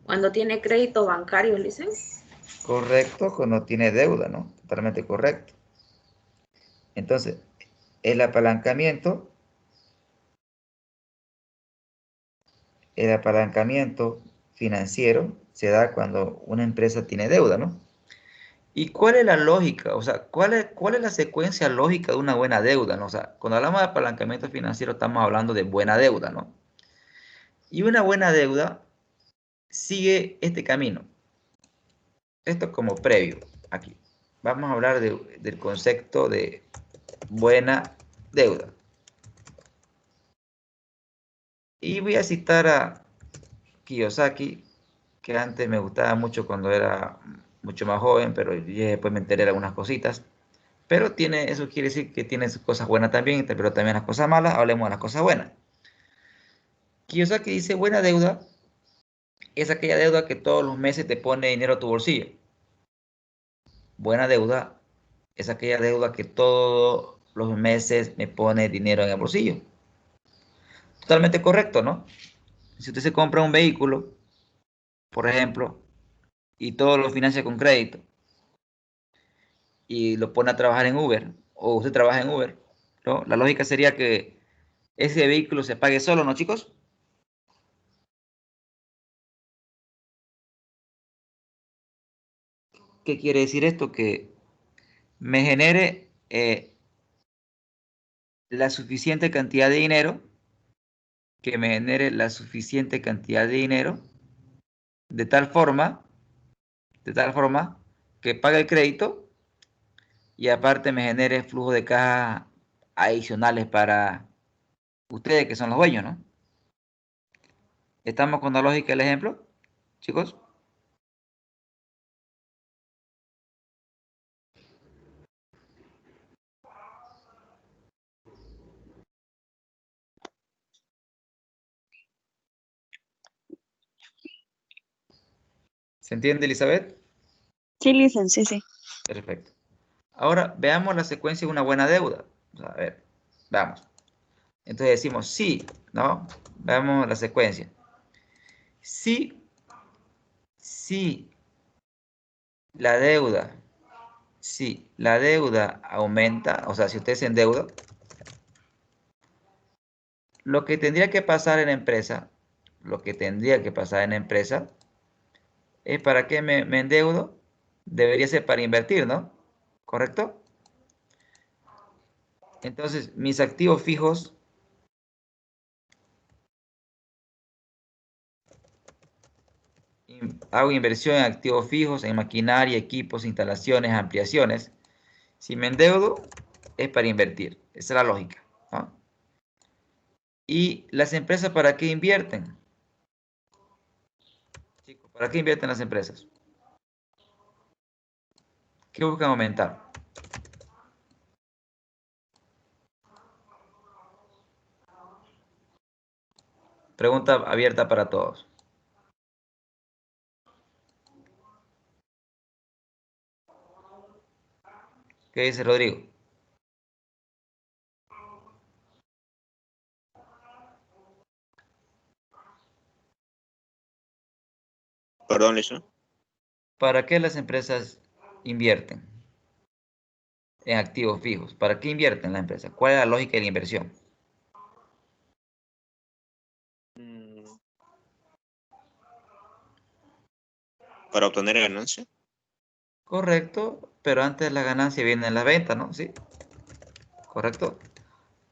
Cuando tiene crédito bancario, Licen. Correcto, cuando tiene deuda, ¿no? Totalmente correcto. Entonces, el apalancamiento, el apalancamiento financiero se da cuando una empresa tiene deuda, ¿no? ¿Y cuál es la lógica? O sea, ¿cuál es la secuencia lógica de una buena deuda, ¿no? O sea, cuando hablamos de apalancamiento financiero estamos hablando de buena deuda, ¿no? Y una buena deuda sigue este camino. Esto como previo aquí. Vamos a hablar del concepto de buena deuda. Y voy a citar a Kiyosaki, que antes me gustaba mucho cuando era mucho más joven, pero ya después me enteré de algunas cositas. Pero eso quiere decir que tiene sus cosas buenas también, pero también las cosas malas. Hablemos de las cosas buenas. Kiyosaki dice, buena deuda es aquella deuda que todos los meses te pone dinero a tu bolsillo. Buena deuda es aquella deuda que todos los meses me pone dinero en el bolsillo. Totalmente correcto, ¿no? Si usted se compra un vehículo, por ejemplo, y todo lo financia con crédito, y lo pone a trabajar en Uber, o usted trabaja en Uber, ¿no? La lógica sería que ese vehículo se pague solo, ¿no, chicos? ¿Qué quiere decir esto? Que me genere la suficiente cantidad de dinero, de tal forma que pague el crédito y aparte me genere flujo de caja adicionales para ustedes que son los dueños, ¿no? ¿Estamos con la lógica del ejemplo, chicos? ¿Se entiende, Elizabeth? Sí, Licen, sí, sí. Perfecto. Ahora veamos la secuencia de una buena deuda. A ver, vamos. Entonces decimos sí, ¿no? Veamos la secuencia. Si la deuda, si la deuda aumenta, o sea, si usted se endeuda, lo que tendría que pasar en la empresa, lo que tendría que pasar en la empresa es para qué me endeudo, debería ser para invertir, ¿no? ¿Correcto? Entonces, mis activos fijos, hago inversión en activos fijos, en maquinaria, equipos, instalaciones, ampliaciones. Si me endeudo, es para invertir. Esa es la lógica, ¿no? ¿Y las empresas para qué invierten? Chicos, ¿para qué invierten las empresas? ¿Qué buscan aumentar? Pregunta abierta para todos. ¿Qué dice Rodrigo? Perdón, Lisa. ¿Para qué las empresas invierten en activos fijos? ¿Para qué invierten las empresas? ¿Cuál es la lógica de la inversión? Para obtener ganancia. Correcto, pero antes de la ganancia viene la venta, ¿no? Sí, correcto.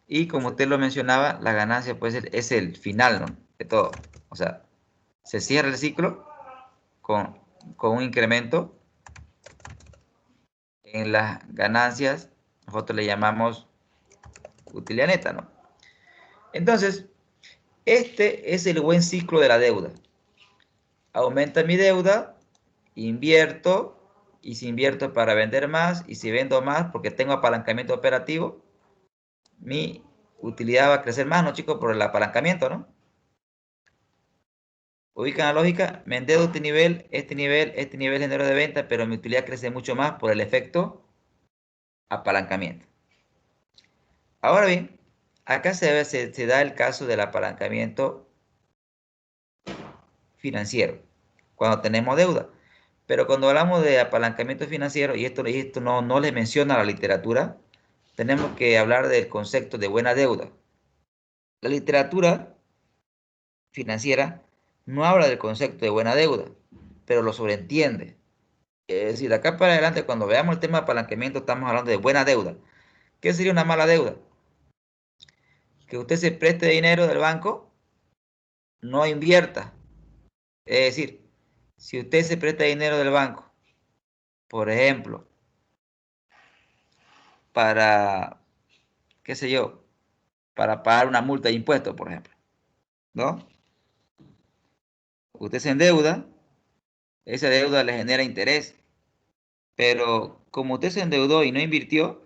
Y como usted lo mencionaba, la ganancia pues es el final, ¿no? De todo. O sea, se cierra el ciclo con, con un incremento en las ganancias, nosotros le llamamos utilidad neta, ¿no? Entonces, este es el buen ciclo de la deuda. Aumenta mi deuda, invierto, y si invierto para vender más, y si vendo más porque tengo apalancamiento operativo, mi utilidad va a crecer más, ¿no, chicos? Por el apalancamiento, ¿no? Ubican la lógica, me endeudo este nivel, este nivel genero de venta, pero mi utilidad crece mucho más por el efecto apalancamiento. Ahora bien, acá se da el caso del apalancamiento financiero, cuando tenemos deuda. Pero cuando hablamos de apalancamiento financiero, y esto no le menciona la literatura, tenemos que hablar del concepto de buena deuda. La literatura financiera no habla del concepto de buena deuda, pero lo sobreentiende. Es decir, de acá para adelante, cuando veamos el tema de apalancamiento, estamos hablando de buena deuda. ¿Qué sería una mala deuda? Que usted se preste dinero del banco, no invierta. Es decir, si usted se presta dinero del banco, por ejemplo, para, qué sé yo, para pagar una multa de impuestos, por ejemplo, ¿no? Usted se endeuda, esa deuda le genera interés, pero como usted se endeudó y no invirtió,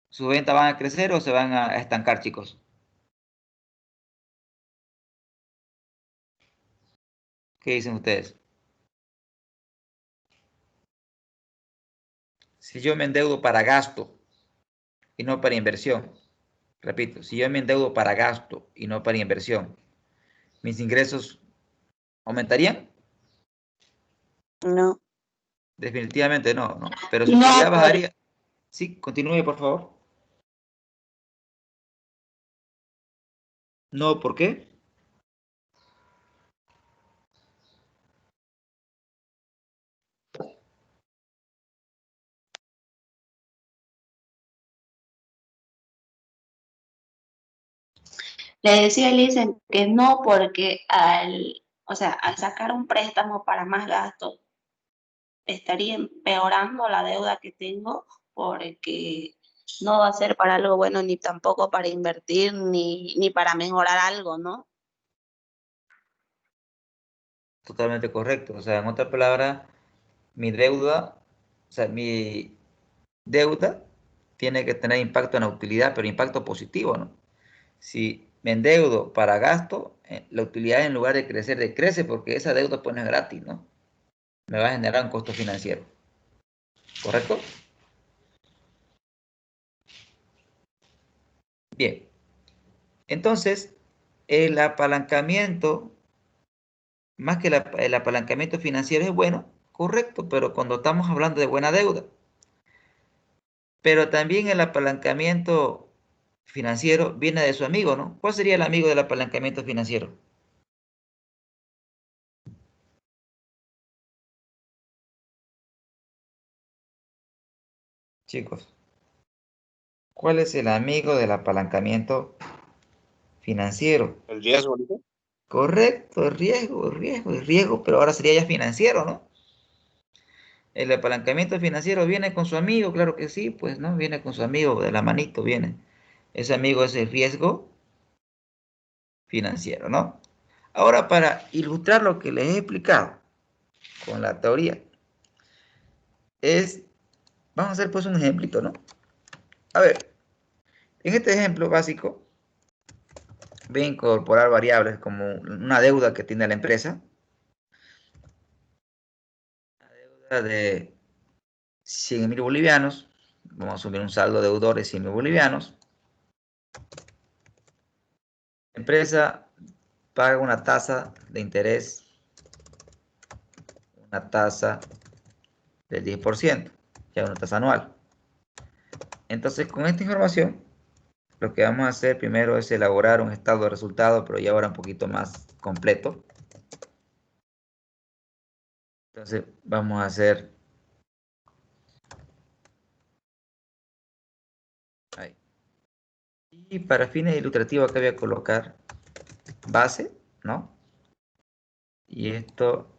¿sus ventas van a crecer o se van a estancar, chicos? ¿Qué dicen ustedes? Si yo me endeudo para gasto y no para inversión, repito, si yo me endeudo para gasto y no para inversión, ¿mis ingresos aumentarían? No. Definitivamente no, ¿no? Pero su No, utilidad bajaría. Sí, continúe, por favor. No, ¿por qué? le decía, le dicen que no porque o sea, al sacar un préstamo para más gastos, estaría empeorando la deuda que tengo porque no va a ser para algo bueno ni tampoco para invertir ni para mejorar algo, ¿no? Totalmente correcto. O sea, en otras palabras, mi deuda, o sea, mi deuda tiene que tener impacto en la utilidad, pero impacto positivo, ¿no? Si me endeudo para gasto, la utilidad en lugar de crecer decrece porque esa deuda pues no es gratis, ¿no? me va a generar un costo financiero. ¿Correcto? Bien. Entonces, el apalancamiento, más que el apalancamiento financiero es bueno, correcto, pero cuando estamos hablando de buena deuda. Pero también el apalancamiento financiero viene de su amigo, ¿no? ¿Cuál sería el amigo del apalancamiento financiero? Chicos, ¿cuál es el amigo del apalancamiento financiero? ¿El riesgo, dijo? Correcto, el riesgo, pero ahora sería ya financiero, ¿no? El apalancamiento financiero viene con su amigo, claro que sí, pues, ¿no? Viene con su amigo, de la manito viene. Ese amigo es el riesgo financiero, ¿no? Ahora, para ilustrar lo que les he explicado con la teoría, vamos a hacer pues un ejemplito, ¿no? A ver, en este ejemplo básico, voy a incorporar variables como una deuda que tiene la empresa, una deuda de 100.000 bolivianos, vamos a asumir un saldo deudor de 100.000 bolivianos. La empresa paga una tasa de interés, una tasa del 10%, ya una tasa anual. Entonces, con esta información, lo que vamos a hacer primero es elaborar un estado de resultado, pero ya ahora un poquito más completo. Entonces, vamos a hacer ahí. Y para fines ilustrativos acá voy a colocar base, ¿no? Y esto,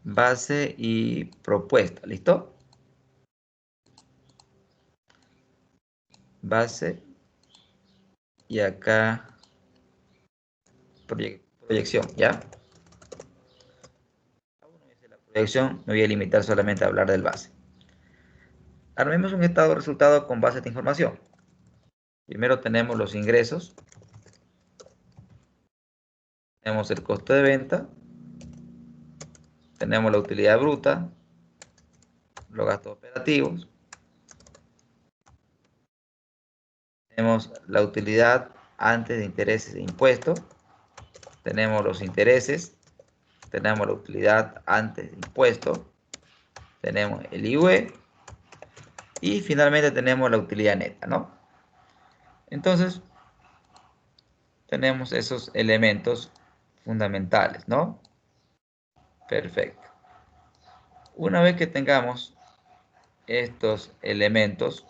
base y propuesta, ¿listo? Base y acá proyección, ¿ya? La proyección me voy a limitar solamente a hablar del base. Armemos un estado de resultado con base de información. Primero tenemos los ingresos, tenemos el costo de venta, tenemos la utilidad bruta, los gastos operativos, tenemos la utilidad antes de intereses e impuestos, tenemos los intereses, tenemos la utilidad antes de impuestos, tenemos el IUE y finalmente tenemos la utilidad neta, ¿no? Entonces, tenemos esos elementos fundamentales, ¿no? Perfecto. Una vez que tengamos estos elementos,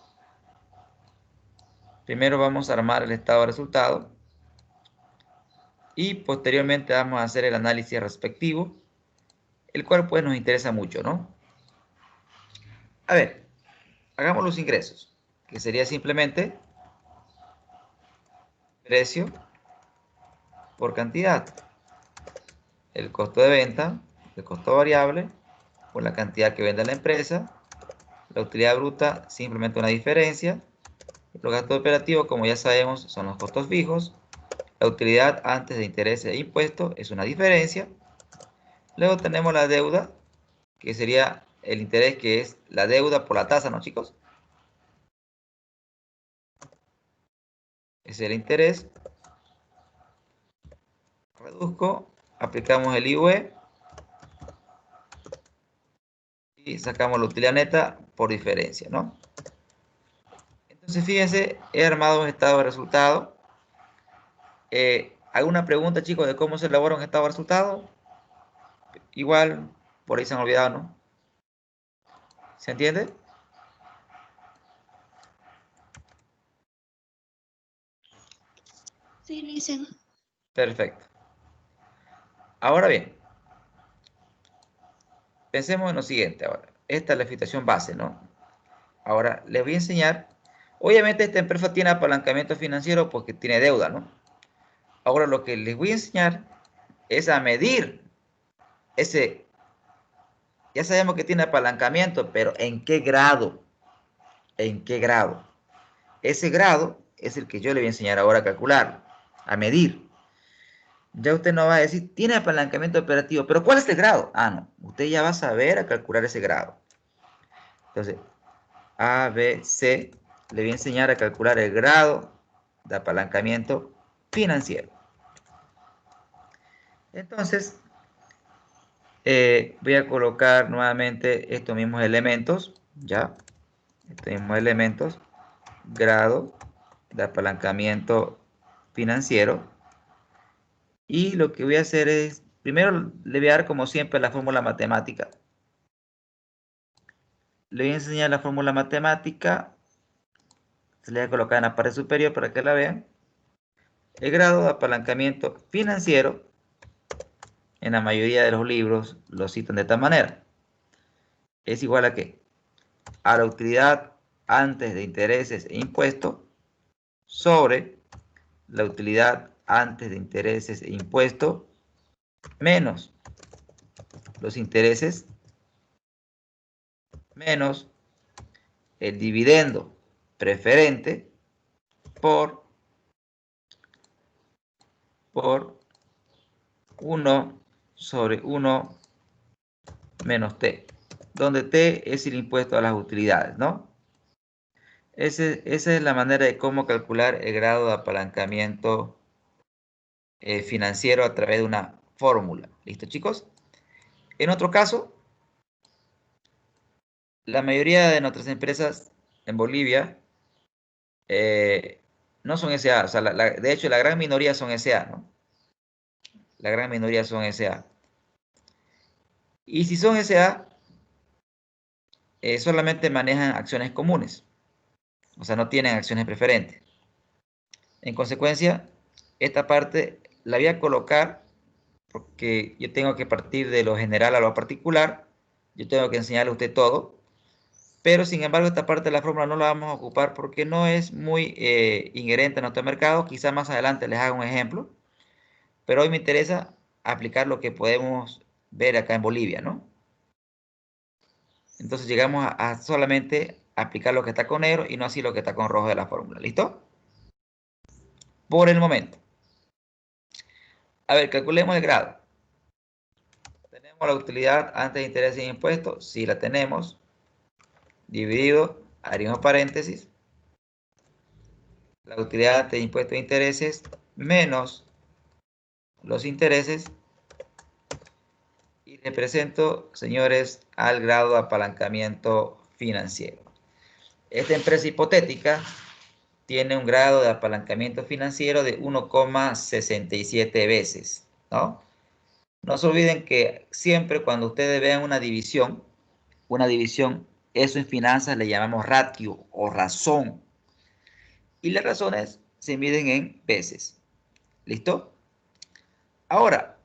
primero vamos a armar el estado de resultado y posteriormente vamos a hacer el análisis respectivo, el cual pues nos interesa mucho, ¿no? A ver, hagamos los ingresos, que sería simplemente precio por cantidad, el costo de venta, el costo variable, por la cantidad que vende la empresa, la utilidad bruta, simplemente una diferencia, los gastos operativos, como ya sabemos, son los costos fijos, la utilidad antes de intereses e impuestos es una diferencia, luego tenemos la deuda, que sería el interés, que es la deuda por la tasa, ¿no, chicos? Es el interés. Reduzco, aplicamos el IUE y sacamos la utilidad neta por diferencia, ¿no? Entonces, fíjense, he armado un estado de resultado. ¿Alguna pregunta, chicos, de cómo se elabora un estado de resultado? Igual, por ahí se han olvidado, ¿no? ¿Se entiende? Sí, dicen. Perfecto. Ahora bien, pensemos en lo siguiente ahora. Esta es la situación base, ¿no? Ahora, les voy a enseñar. Obviamente, esta empresa tiene apalancamiento financiero porque tiene deuda, ¿no? Ahora, lo que les voy a enseñar es a medir ese. Ya sabemos que tiene apalancamiento, pero ¿en qué grado? ¿En qué grado? Ese grado es el que yo le voy a enseñar ahora a calcular, a medir. ya usted no va a decir, tiene apalancamiento operativo, pero ¿cuál es el grado? Ah, no, usted ya va a saber a calcular ese grado. Entonces, A, B, C, le voy a enseñar a calcular el grado de apalancamiento financiero. Entonces, voy a colocar nuevamente estos mismos elementos, ya, estos mismos elementos, grado de apalancamiento financiero. Y lo que voy a hacer es, primero le voy a dar como siempre la fórmula matemática. Le voy a enseñar la fórmula matemática, se le voy a colocar en la pared superior para que la vean. El grado de apalancamiento financiero, en la mayoría de los libros lo citan de esta manera. Es igual a ¿qué? A la utilidad antes de intereses e impuestos sobre la utilidad antes de intereses e impuestos menos los intereses menos el dividendo preferente por 1 sobre 1 menos t, donde t es el impuesto a las utilidades, ¿no? Esa es la manera de cómo calcular el grado de apalancamiento financiero a través de una fórmula. ¿Listo, chicos? En otro caso, la mayoría de nuestras empresas en Bolivia no son SA, o sea, de hecho la gran minoría son SA, ¿no? La gran minoría son SA. Y si son SA, solamente manejan acciones comunes, o sea, no tienen acciones preferentes. En consecuencia, esta parte la voy a colocar porque yo tengo que partir de lo general a lo particular, yo tengo que enseñarle a usted todo, pero sin embargo esta parte de la fórmula no la vamos a ocupar porque no es muy inherente a nuestro mercado. Quizá más adelante les haga un ejemplo, pero hoy me interesa aplicar lo que podemos ver acá en Bolivia, ¿no? Entonces llegamos a solamente aplicar lo que está con negro y no así lo que está con rojo de la fórmula. ¿Listo? Por el momento. A ver, calculemos el grado. ¿Tenemos la utilidad antes de intereses e impuestos? Sí, la tenemos. Dividido, abrimos paréntesis. La utilidad antes de impuestos e intereses menos los intereses. Y represento, señores, al grado de apalancamiento financiero. Esta empresa hipotética tiene un grado de apalancamiento financiero de 1,67 veces, ¿no? No se olviden que siempre cuando ustedes vean una división, eso en finanzas le llamamos ratio o razón. Y las razones se miden en veces. ¿Listo? Ahora,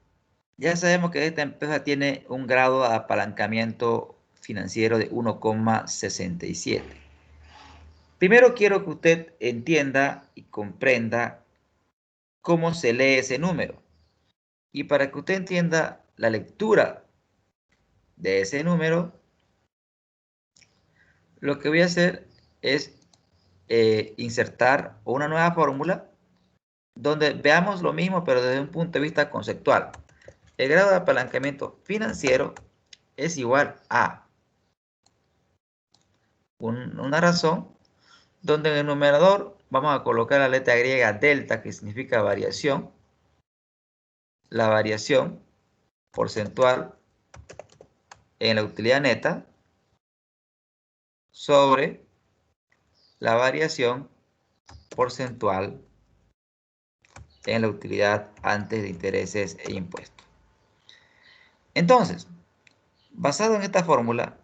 ya sabemos que esta empresa tiene un grado de apalancamiento financiero de 1,67. Primero quiero que usted entienda y comprenda cómo se lee ese número. Y para que usted entienda la lectura de ese número, lo que voy a hacer es insertar una nueva fórmula donde veamos lo mismo pero desde un punto de vista conceptual. El grado de apalancamiento financiero es igual a una razón donde en el numerador vamos a colocar la letra griega delta, que significa variación, la variación porcentual en la utilidad neta sobre la variación porcentual en la utilidad antes de intereses e impuestos. Entonces, basado en esta fórmula,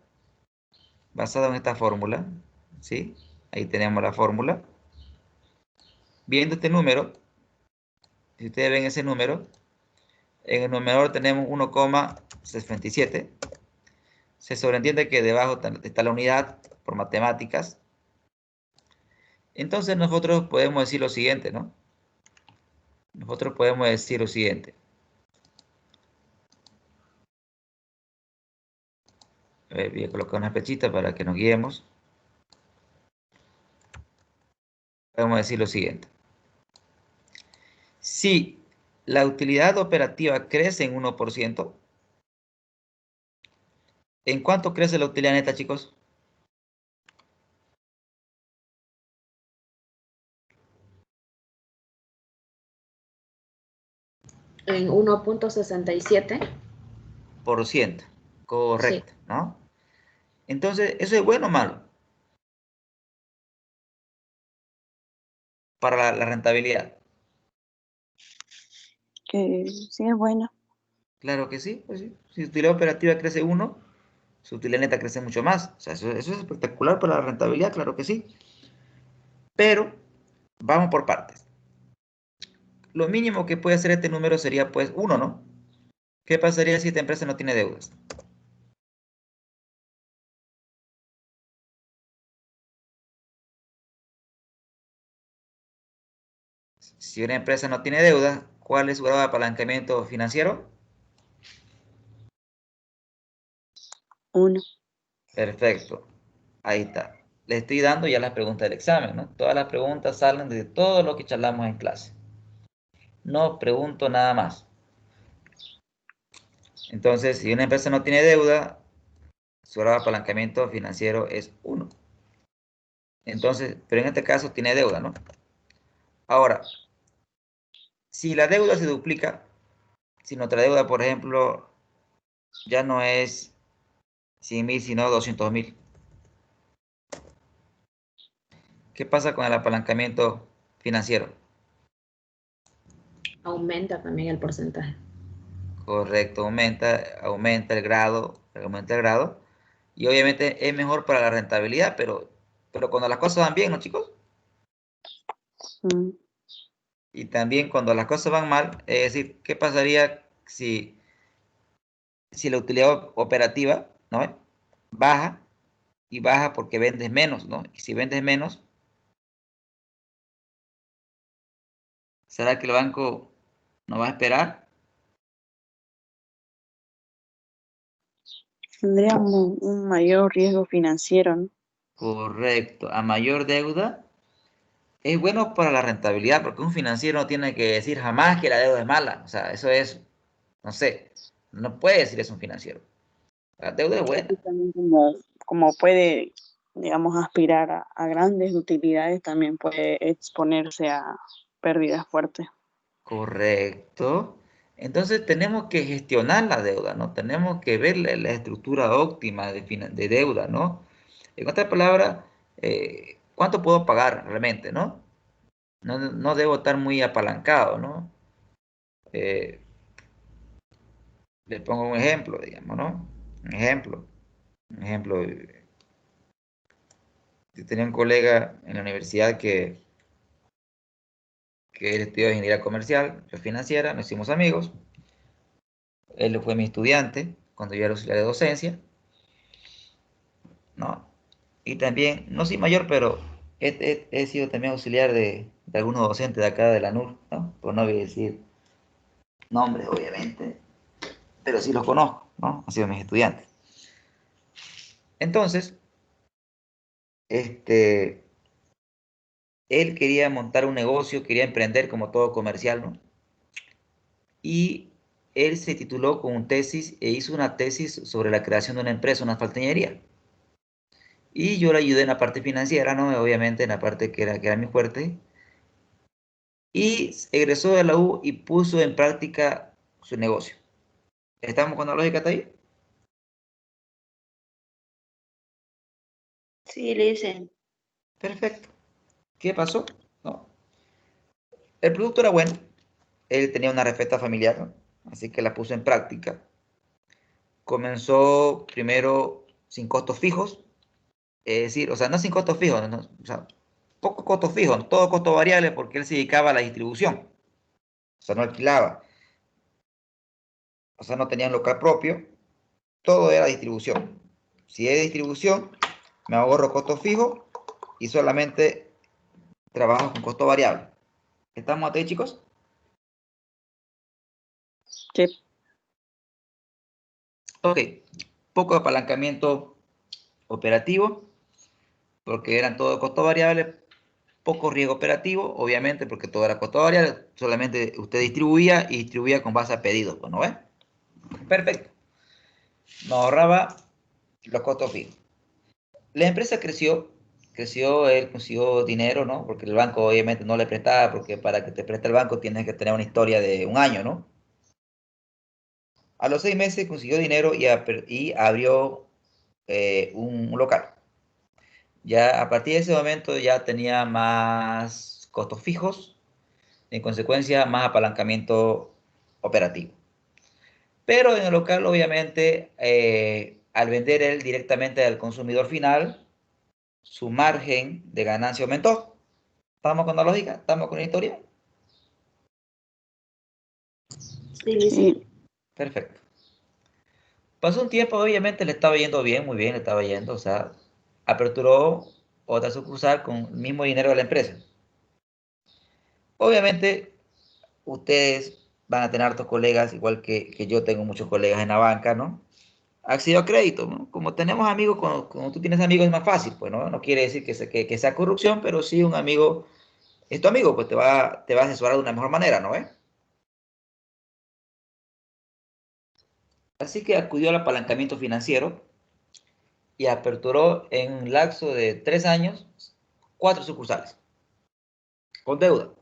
¿sí? Ahí tenemos la fórmula. Viendo este número, si ustedes ven ese número, en el numerador tenemos 1,67. Se sobreentiende que debajo está la unidad por matemáticas. Entonces nosotros podemos decir lo siguiente, ¿no? Nosotros podemos decir lo siguiente. A ver, voy a colocar una flechita para que nos guiemos. Podemos decir lo siguiente. Si la utilidad operativa crece en 1%. ¿En cuánto crece la utilidad neta, chicos? En 1.67. Por ciento. Sí. Correcto, ¿no? Entonces, ¿eso es bueno o malo? Para la rentabilidad. Que sí es bueno. Claro que sí, pues sí. Si su utilidad operativa crece 1, su utilidad neta crece mucho más. O sea, eso es espectacular para la rentabilidad, claro que sí. Pero, vamos por partes. Lo mínimo que puede hacer este número sería, pues, 1, ¿no? ¿Qué pasaría si esta empresa no tiene deudas? Si una empresa no tiene deudas, ¿cuál es su grado de apalancamiento financiero? 1. Perfecto. Ahí está. Le estoy dando ya las preguntas del examen, ¿no? Todas las preguntas salen de todo lo que charlamos en clase. No pregunto nada más. Entonces, si una empresa no tiene deuda, su grado de apalancamiento financiero es 1. Entonces, pero en este caso tiene deuda, ¿no? Ahora, si la deuda se duplica, si nuestra deuda, por ejemplo, ya no es 100.000, sino 200.000, ¿qué pasa con el apalancamiento financiero? Aumenta también el porcentaje. Correcto, aumenta el grado, y obviamente es mejor para la rentabilidad, pero cuando las cosas van bien, ¿no, chicos? Mm. Y también cuando las cosas van mal, es decir, ¿qué pasaría si la utilidad operativa, ¿no?, baja, y baja porque vendes menos, ¿no? Y si vendes menos, ¿será que el banco no va a esperar? Tendríamos un mayor riesgo financiero, ¿no? Correcto, a mayor deuda es bueno para la rentabilidad, porque un financiero no tiene que decir jamás que la deuda es mala. O sea, eso es, no sé, no puede decir eso un financiero. La deuda es buena. Y también como puede, digamos, aspirar a grandes utilidades, también puede exponerse a pérdidas fuertes. Correcto. Entonces tenemos que gestionar la deuda, ¿no? Tenemos que ver la estructura óptima de deuda, ¿no? En otras palabras, ¿cuánto puedo pagar realmente, no? No debo estar muy apalancado, ¿no? Eh, Les pongo un ejemplo, digamos, ¿no? Un ejemplo. Yo tenía un colega en la universidad que él estudió ingeniería comercial, yo financiera, nos hicimos amigos. Él fue mi estudiante cuando yo era auxiliar de docencia, ¿no? Y también, no soy mayor, pero he sido también auxiliar de algunos docentes de acá de la NUR, ¿no? Por no decir nombres, obviamente, pero sí los conozco, ¿no? Han sido mis estudiantes. Entonces, este, él quería montar un negocio, quería emprender como todo comercial, ¿no? Y él se tituló con un tesis e hizo una tesis sobre la creación de una empresa, una faltañería. Y yo le ayudé en la parte financiera, ¿no? Obviamente en la parte que era mi fuerte. Y egresó de la U y puso en práctica su negocio. ¿Estamos con la lógica hasta ahí? Sí, le dicen. Perfecto. ¿Qué pasó? No. El producto era bueno. Él tenía una receta familiar, ¿no? Así que la puso en práctica. Comenzó primero sin costos fijos, es decir, o sea, no sin costos fijos, ¿no? O sea, poco costo fijo, todo costo variable porque él se dedicaba a la distribución, o sea, no alquilaba, o sea, no tenía un local propio, todo era distribución. Si es distribución, me ahorro costo fijo y solamente trabajo con costo variable. ¿Estamos hasta ahí, chicos? Que Ok, poco apalancamiento operativo, porque eran todo costo variable, poco riesgo operativo, obviamente, porque todo era custodial, solamente usted distribuía y distribuía con base a pedidos, pues, ¿no ve? Perfecto. Nos ahorraba los costos fijos. La empresa creció, él consiguió dinero, ¿no? Porque el banco obviamente no le prestaba, porque para que te preste el banco tienes que tener una historia de un año, ¿no? A los 6 meses consiguió dinero y abrió un local. Ya a partir de ese momento ya tenía más costos fijos, en consecuencia más apalancamiento operativo. Pero en el local, obviamente, al vender él directamente al consumidor final, su margen de ganancia aumentó. ¿Estamos con la lógica? ¿Estamos con la historia? Sí. Perfecto. Pasó un tiempo, obviamente le estaba yendo bien, muy bien, le estaba yendo, o sea, aperturó otra sucursal con el mismo dinero de la empresa. Obviamente, ustedes van a tener hartos colegas, igual que yo tengo muchos colegas en la banca, ¿no? Accedió a crédito, ¿no? Como tenemos amigos, cuando tú tienes amigos es más fácil, pues, ¿no? No quiere decir que sea corrupción, pero sí un amigo, es tu amigo, pues te va a asesorar de una mejor manera, ¿no? Así que acudió al apalancamiento financiero y aperturó en un lapso de 3 años 4 sucursales, con deuda.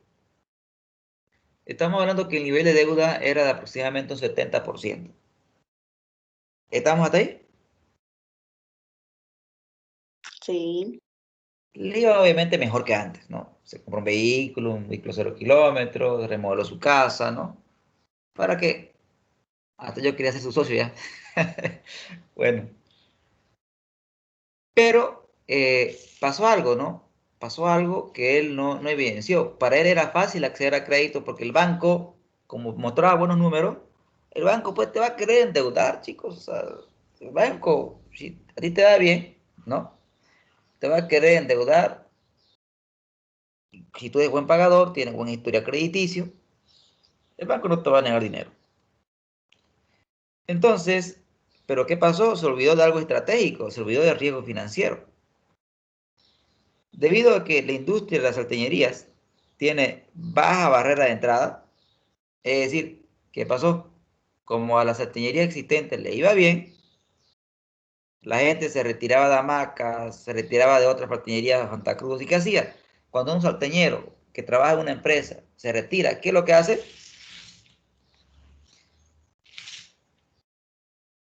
Estamos hablando que el nivel de deuda era de aproximadamente un 70%. ¿Estamos hasta ahí? Sí. Le iba obviamente mejor que antes, ¿no? Se compró un vehículo 0 kilómetros, remodeló su casa, ¿no? ¿Para qué? Hasta yo quería ser su socio ya. Bueno, pero pasó algo, ¿no? Pasó algo que él no evidenció. Para él era fácil acceder a crédito porque el banco, como mostraba buenos números, el banco pues te va a querer endeudar, chicos. O sea, el banco, si a ti te va bien, ¿no? Te va a querer endeudar. Si tú eres buen pagador, tienes buena historia crediticio, el banco no te va a negar dinero. Entonces, ¿pero qué pasó? Se olvidó de algo estratégico, se olvidó del riesgo financiero. Debido a que la industria de las salteñerías tiene baja barrera de entrada, es decir, ¿qué pasó? Como a la salteñería existente le iba bien, la gente se retiraba de hamacas, se retiraba de otras salteñerías de Santa Cruz. ¿Y qué hacía? Cuando un salteñero que trabaja en una empresa se retira, ¿qué es lo que hace?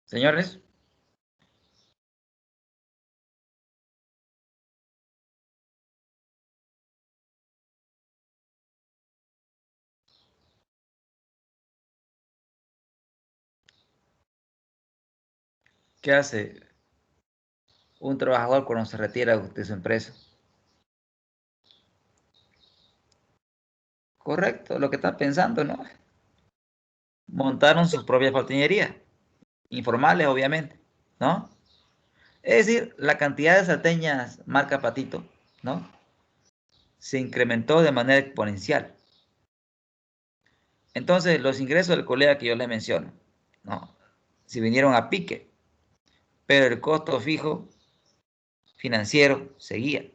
Señores, ¿qué hace un trabajador cuando se retira de su empresa? Correcto, lo que están pensando, ¿no? Montaron sus propias salteñerías, informales obviamente, ¿no? Es decir, la cantidad de salteñas marca Patito, ¿no? Se incrementó de manera exponencial. Entonces, los ingresos del colega que yo les menciono, ¿no? Si vinieron a pique, pero el costo fijo financiero seguía.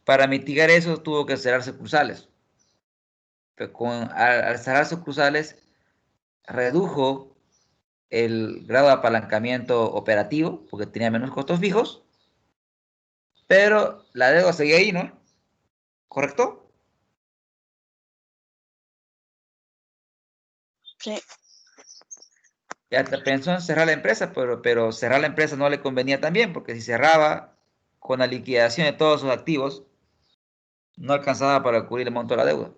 Para mitigar eso tuvo que cerrar sucursales. Pero al cerrar sucursales redujo el grado de apalancamiento operativo porque tenía menos costos fijos, pero la deuda seguía ahí, ¿no? ¿Correcto? Sí. Ya pensó en cerrar la empresa, pero cerrar la empresa no le convenía también, porque si cerraba con la liquidación de todos sus activos, no alcanzaba para cubrir el monto de la deuda.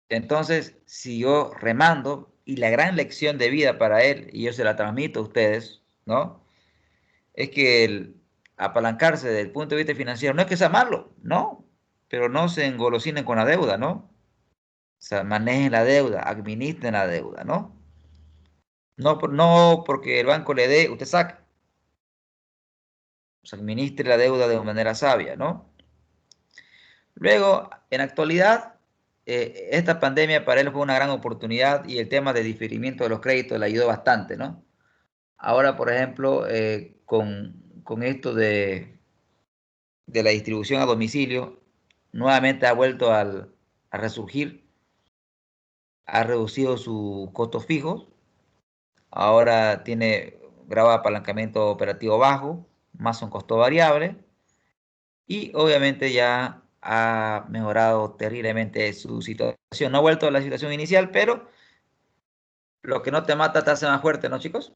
Entonces siguió remando y la gran lección de vida para él, y yo se la transmito a ustedes, ¿no? Es que el apalancarse desde el punto de vista financiero no es que sea malo, no, pero no se engolosinen con la deuda, ¿no? O sea, manejen la deuda, administren la deuda, ¿no? No porque el banco le dé, usted saca. O sea, administre la deuda de manera sabia, ¿no? Luego, en la actualidad, esta pandemia para él fue una gran oportunidad y el tema de diferimiento de los créditos le ayudó bastante, ¿no? Ahora, por ejemplo, con esto de la distribución a domicilio, nuevamente ha vuelto a resurgir, ha reducido sus costos fijos, ahora tiene grado de apalancamiento operativo bajo, más un costo variable, y obviamente ya ha mejorado terriblemente su situación. No ha vuelto a la situación inicial, pero lo que no te mata te hace más fuerte, ¿no, chicos?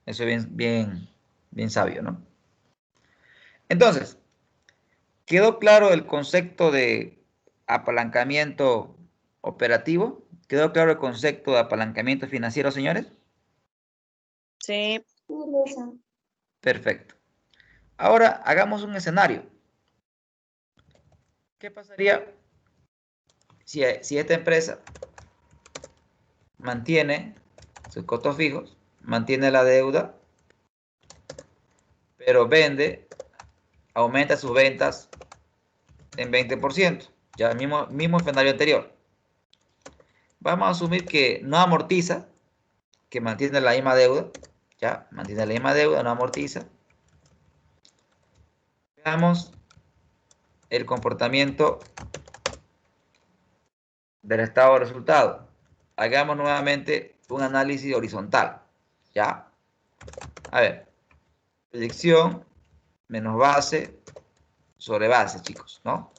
Eso es bien, bien, bien sabio, ¿no? Entonces, ¿quedó claro el concepto de apalancamiento operativo? ¿Quedó claro el concepto de apalancamiento financiero, señores? Sí. Perfecto. Ahora hagamos un escenario. ¿Qué pasaría si esta empresa mantiene sus costos fijos, mantiene la deuda, pero aumenta sus ventas en 20%? Ya el mismo escenario anterior. Vamos a asumir que no amortiza, que mantiene la misma deuda, ya, mantiene la misma deuda, no amortiza. Veamos el comportamiento del estado de resultado. Hagamos nuevamente un análisis horizontal, ya. A ver, proyección menos base sobre base, chicos, ¿no?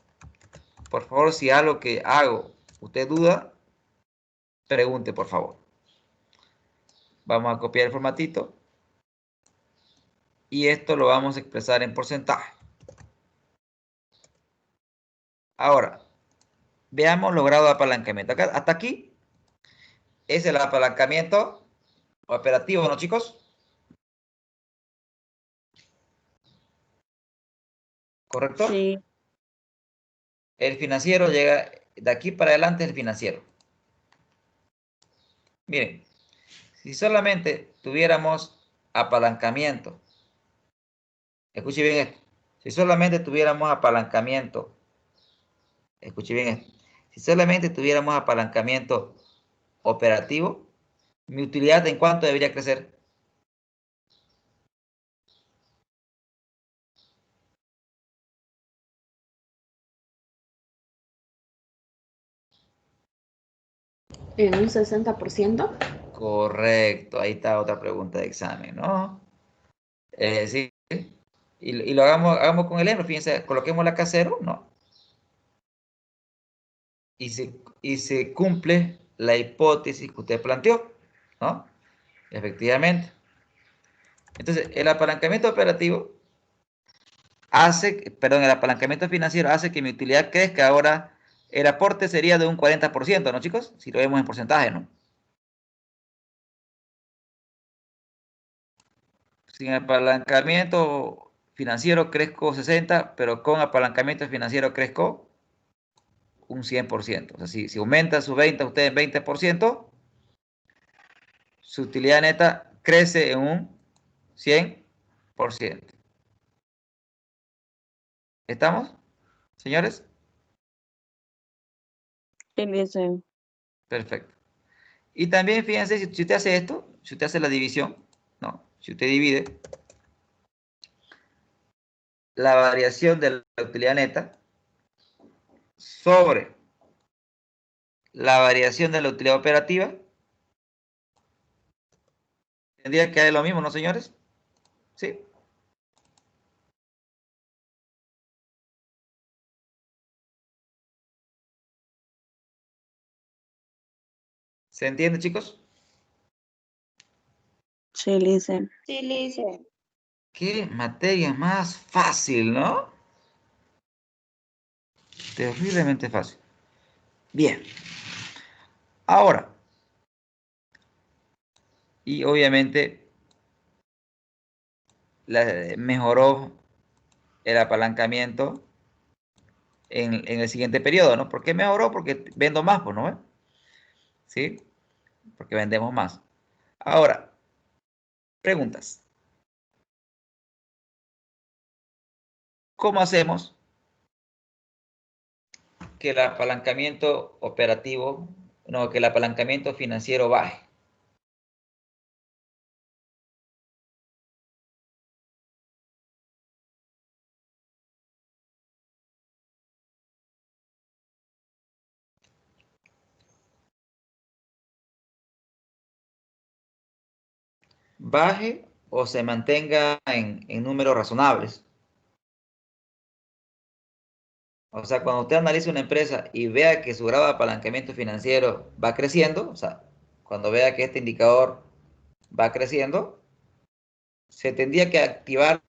Por favor, si algo que hago usted duda, pregunte, por favor. Vamos a copiar el formatito y esto lo vamos a expresar en porcentaje. Ahora, veamos los grados de apalancamiento. Hasta aquí es el apalancamiento operativo, ¿no, chicos? ¿Correcto? Sí. El financiero llega, de aquí para adelante el financiero. Miren, si solamente tuviéramos apalancamiento, escuche bien esto, si solamente tuviéramos apalancamiento, escuche bien esto, si solamente tuviéramos apalancamiento operativo, mi utilidad ¿en cuánto debería crecer? En un 60%. Correcto, ahí está otra pregunta de examen, ¿no? Sí, y lo hagamos con el ejemplo, fíjense, coloquemos la K0, ¿no? Y se cumple la hipótesis que usted planteó, ¿no? Efectivamente. Entonces, el apalancamiento operativo el apalancamiento financiero hace que mi utilidad crezca. Ahora, el aporte sería de un 40%, ¿no, chicos? Si lo vemos en porcentaje, ¿no? Sin apalancamiento financiero crezco 60, pero con apalancamiento financiero crezco un 100%. O sea, si aumenta su venta usted en 20%, su utilidad neta crece en un 100%. ¿Estamos, señores? Sí, dice. Perfecto. Y también fíjense, si usted hace esto, si usted hace la división, ¿no? Si usted divide la variación de la utilidad neta sobre la variación de la utilidad operativa, tendría que hacer lo mismo, ¿no, señores? Sí. ¿Se entiende, chicos? Sí, dice. Qué materia más fácil, ¿no? Terriblemente fácil. Bien. Ahora, y obviamente mejoró el apalancamiento en el siguiente periodo, ¿no? ¿Por qué mejoró? Porque vendo más, pues, ¿no? ¿Sí? Porque vendemos más. Ahora, preguntas. ¿Cómo hacemos que el apalancamiento operativo, no, que el apalancamiento financiero baje? baje o se mantenga en números razonables. O sea, cuando usted analice una empresa y vea que su grado de apalancamiento financiero va creciendo, o sea, cuando vea que este indicador va creciendo, se tendría que activar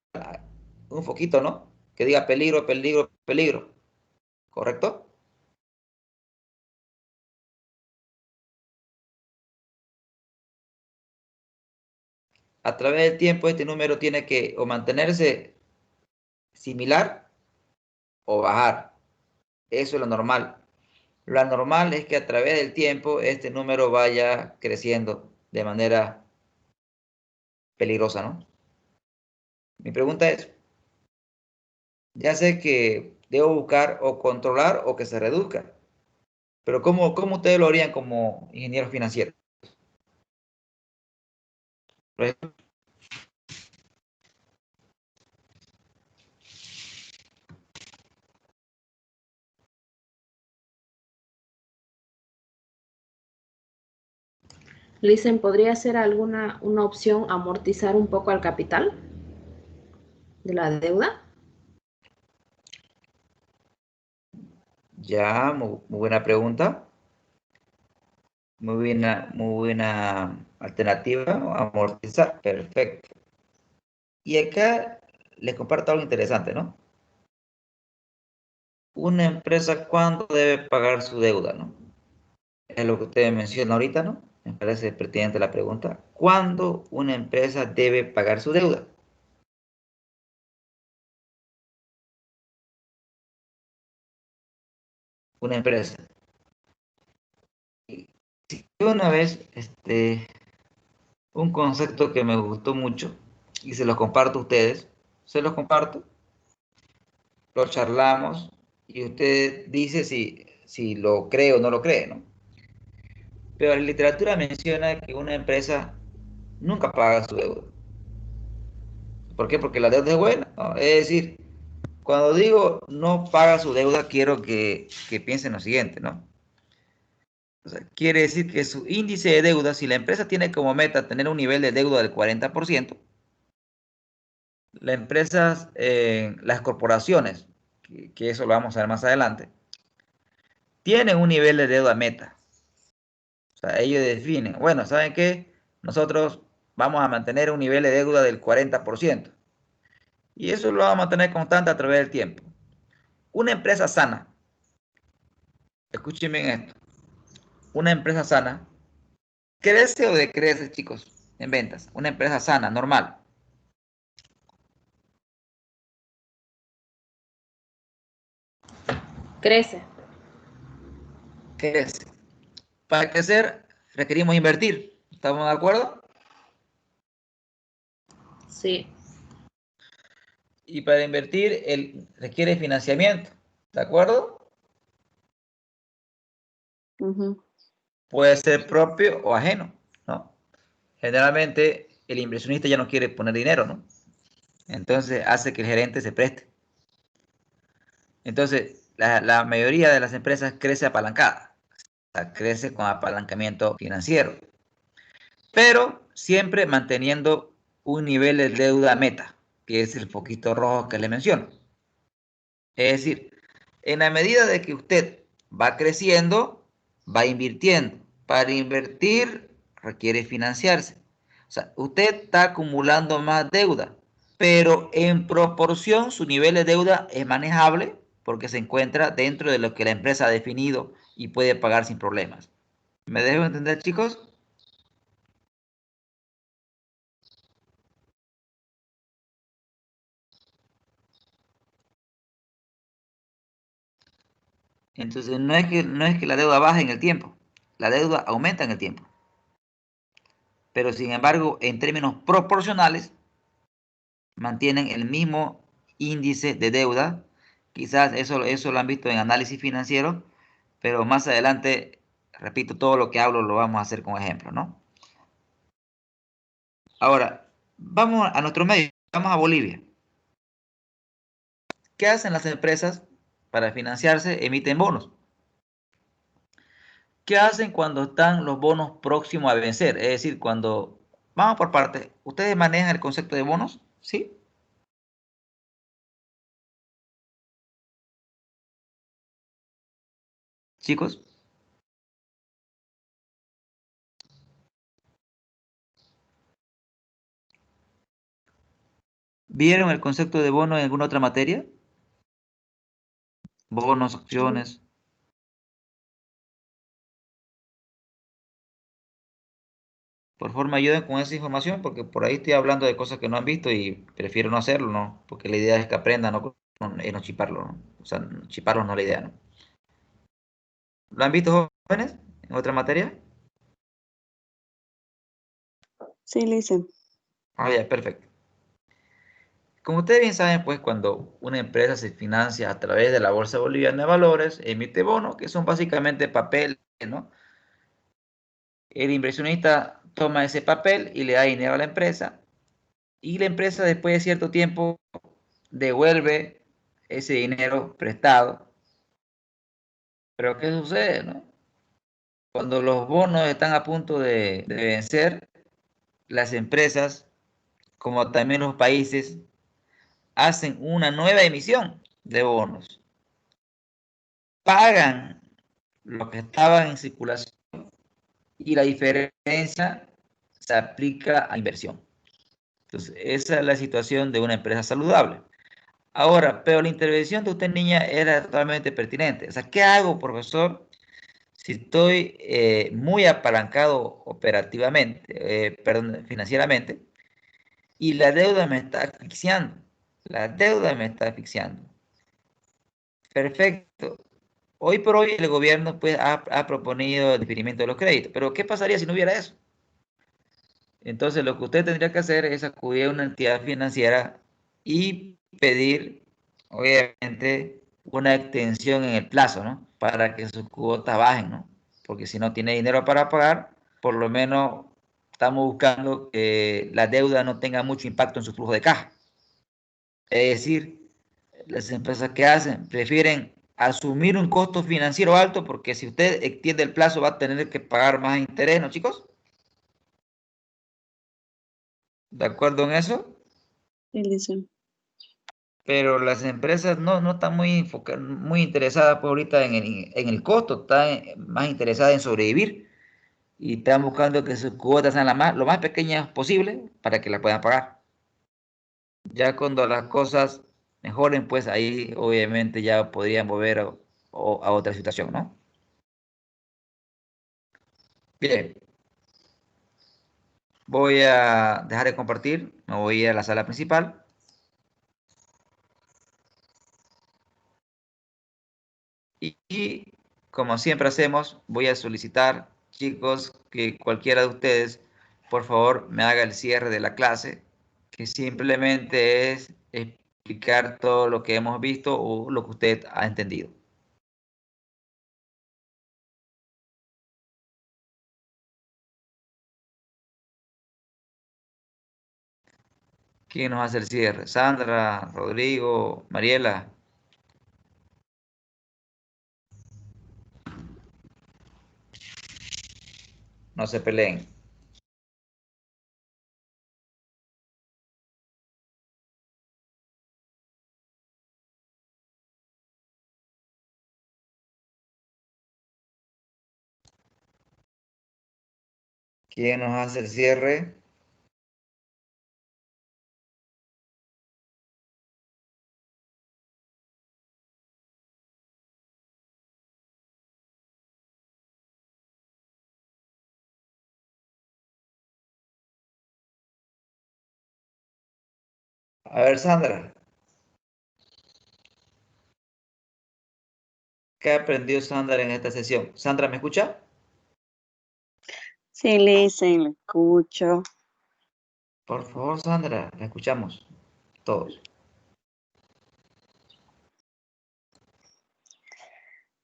un foquito, ¿no? Que diga peligro, peligro, peligro. ¿Correcto? A través del tiempo, este número tiene que o mantenerse similar o bajar. Eso es lo normal. Lo anormal es que a través del tiempo este número vaya creciendo de manera peligrosa, ¿no? Mi pregunta es, ya sé que debo buscar o controlar o que se reduzca, pero ¿cómo ustedes lo harían como ingenieros financieros? Por ejemplo, Listen, ¿podría ser una opción amortizar un poco al capital de la deuda? ya, muy buena pregunta. Muy buena alternativa, amortizar, perfecto. Y acá les comparto algo interesante, ¿no? Una empresa, ¿cuándo debe pagar su deuda, no? Es lo que usted menciona ahorita, ¿no? Me parece pertinente la pregunta. ¿Cuándo una empresa debe pagar su deuda? Una empresa. Si yo una vez, un concepto que me gustó mucho y se los comparto a ustedes, se los comparto, lo charlamos y usted dice si lo cree o no lo cree, ¿no? Pero la literatura menciona que una empresa nunca paga su deuda. ¿Por qué? Porque la deuda es buena, ¿no? Es decir, cuando digo no paga su deuda, quiero que piensen lo siguiente, ¿no? O sea, quiere decir que su índice de deuda, si la empresa tiene como meta tener un nivel de deuda del 40%, las empresas, las corporaciones, que eso lo vamos a ver más adelante, tienen un nivel de deuda meta. O sea, ellos definen, bueno, ¿saben qué? Nosotros vamos a mantener un nivel de deuda del 40%. Y eso lo vamos a mantener constante a través del tiempo. Una empresa sana, escuchen bien esto, una empresa sana, ¿crece o decrece, chicos, en ventas? Una empresa sana, normal. Crece. Crece. Para crecer requerimos invertir. ¿Estamos de acuerdo? Sí. Y para invertir requiere financiamiento. ¿De acuerdo? Puede ser propio o ajeno, ¿no? Generalmente el inversionista ya no quiere poner dinero, ¿no? Entonces hace que el gerente se preste. Entonces, la mayoría de las empresas crece apalancada, o sea, crece con apalancamiento financiero, pero siempre manteniendo un nivel de deuda meta, que es el poquito rojo que le menciono. Es decir, en la medida de que usted va creciendo, va invirtiendo. Para invertir requiere financiarse. O sea, usted está acumulando más deuda, pero en proporción su nivel de deuda es manejable porque se encuentra dentro de lo que la empresa ha definido y puede pagar sin problemas. ¿Me dejo entender, chicos? Entonces, no es que la deuda baje en el tiempo, la deuda aumenta en el tiempo. Pero sin embargo, en términos proporcionales, mantienen el mismo índice de deuda. Quizás eso lo han visto en análisis financiero, pero más adelante, repito, todo lo que hablo lo vamos a hacer con ejemplos, ¿no? Ahora, vamos a nuestro medio, vamos a Bolivia. ¿Qué hacen las empresas para financiarse? Emiten bonos. ¿Qué hacen cuando están los bonos próximos a vencer? Es decir, cuando Vamos por partes. ¿Ustedes manejan el concepto de bonos? ¿Sí? Chicos. ¿Vieron el concepto de bono en alguna otra materia? Bonos, acciones. Por favor, me ayuden con esa información porque por ahí estoy hablando de cosas que no han visto y prefiero no hacerlo, ¿no? Porque la idea es que aprendan, no chiparlo, ¿no? O sea, chiparlo no es la idea, ¿no? ¿Lo han visto, jóvenes, en otra materia? Sí, Licen. Ah, ya, perfecto. Como ustedes bien saben, pues cuando una empresa se financia a través de la Bolsa Boliviana de Valores, emite bonos, que son básicamente papeles, ¿no? El inversionista toma ese papel y le da dinero a la empresa, y la empresa después de cierto tiempo devuelve ese dinero prestado. Pero ¿qué sucede, no? Cuando los bonos están a punto de vencer, las empresas, como también los países, hacen una nueva emisión de bonos. Pagan lo que estaban en circulación y la diferencia se aplica a inversión. Entonces, esa es la situación de una empresa saludable. Ahora, pero la intervención de usted, niña, era totalmente pertinente. O sea, ¿qué hago, profesor, si estoy muy apalancado operativamente, perdón, financieramente, y la deuda me está asfixiando? La deuda me está asfixiando. Perfecto. Hoy por hoy el gobierno pues, ha proponido el diferimiento de los créditos, pero ¿qué pasaría si no hubiera eso? Entonces lo que usted tendría que hacer es acudir a una entidad financiera y pedir, obviamente, una extensión en el plazo, ¿no? Para que sus cuotas bajen, ¿no? Porque si no tiene dinero para pagar, por lo menos estamos buscando que la deuda no tenga mucho impacto en su flujo de caja. Es decir, las empresas que hacen prefieren asumir un costo financiero alto porque si usted extiende el plazo va a tener que pagar más interés, ¿no, chicos? ¿De acuerdo en eso? Sí, Licen. Pero las empresas no están muy interesadas por ahorita en el costo, están más interesadas en sobrevivir y están buscando que sus cuotas sean lo más pequeñas posible para que las puedan pagar. Ya cuando las cosas mejoren, pues ahí obviamente ya podrían volver a otra situación, ¿no? Bien, voy a dejar de compartir, me voy a ir a la sala principal. Y como siempre hacemos, voy a solicitar, chicos, que cualquiera de ustedes, por favor, me haga el cierre de la clase, que simplemente es explicar todo lo que hemos visto o lo que usted ha entendido. ¿Quién nos hace el cierre? Sandra, Rodrigo, Mariela. No se peleen. ¿Quién nos hace el cierre? A ver, Sandra, ¿qué aprendió Sandra en esta sesión? Sandra, ¿me escucha? Sí, Licen, lo escucho. Por favor, Sandra, la escuchamos todos.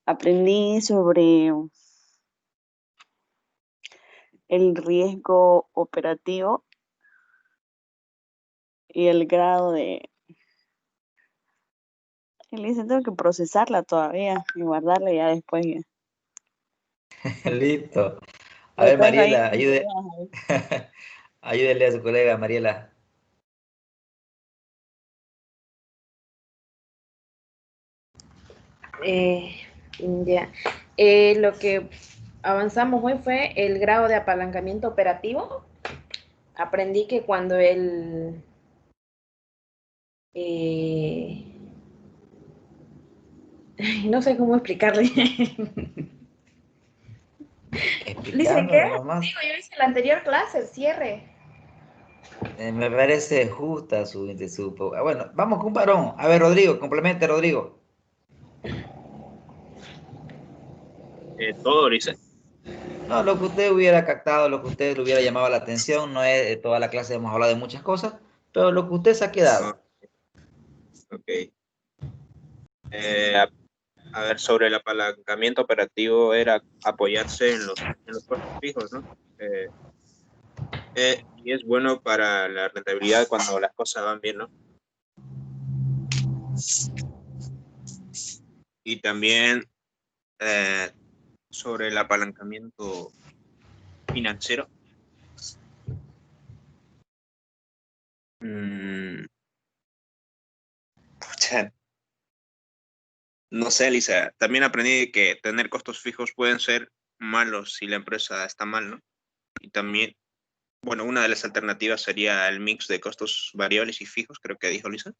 Aprendí sobre el riesgo operativo y el grado de... Licen, tengo que procesarla todavía y guardarla ya después. Ya. Listo. A ver, Después Mariela, reírme. ayude. Ayúdenle a su colega, Mariela. Ya. Lo que avanzamos hoy fue el grado de apalancamiento operativo. Aprendí que cuando no sé cómo explicarle. Dice, ¿qué? Explicándolo nomás. Digo, yo hice la anterior clase, el cierre. Me parece justa Bueno, vamos con un varón. A ver, Rodrigo, complemente, Rodrigo. Todo, dice. No, lo que usted hubiera captado, lo que usted le hubiera llamado la atención, no es de toda la clase, hemos hablado de muchas cosas, pero lo que usted se ha quedado. Ok. A ver, sobre el apalancamiento operativo era apoyarse en los costos fijos, ¿no? Y es bueno para la rentabilidad cuando las cosas van bien, ¿no? Y también sobre el apalancamiento financiero. Pucha, no sé, Lisa. También aprendí que tener costos fijos pueden ser malos si la empresa está mal, ¿no? Y también, bueno, una de las alternativas sería el mix de costos variables y fijos, creo que dijo Lisa.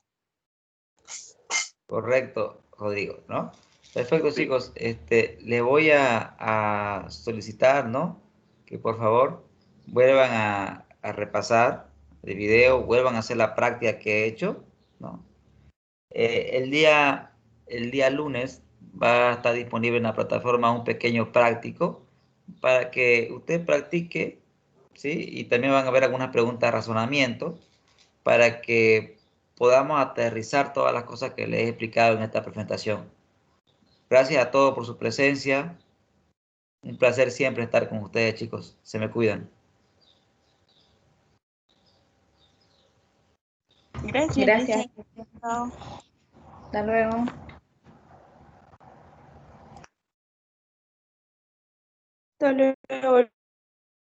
Correcto, Rodrigo, ¿no? Perfecto, Sí. chicos. Le voy a solicitar, ¿no? Que por favor vuelvan a repasar el video, vuelvan a hacer la práctica que he hecho, ¿no? El día lunes va a estar disponible en la plataforma un pequeño práctico para que usted practique, ¿sí? Y también van a haber algunas preguntas de razonamiento para que podamos aterrizar todas las cosas que les he explicado en esta presentación. Gracias a todos por su presencia. Un placer siempre estar con ustedes, chicos. Se me cuidan. Gracias, Gracias. Lisa. Chao. Hasta luego. Hasta luego.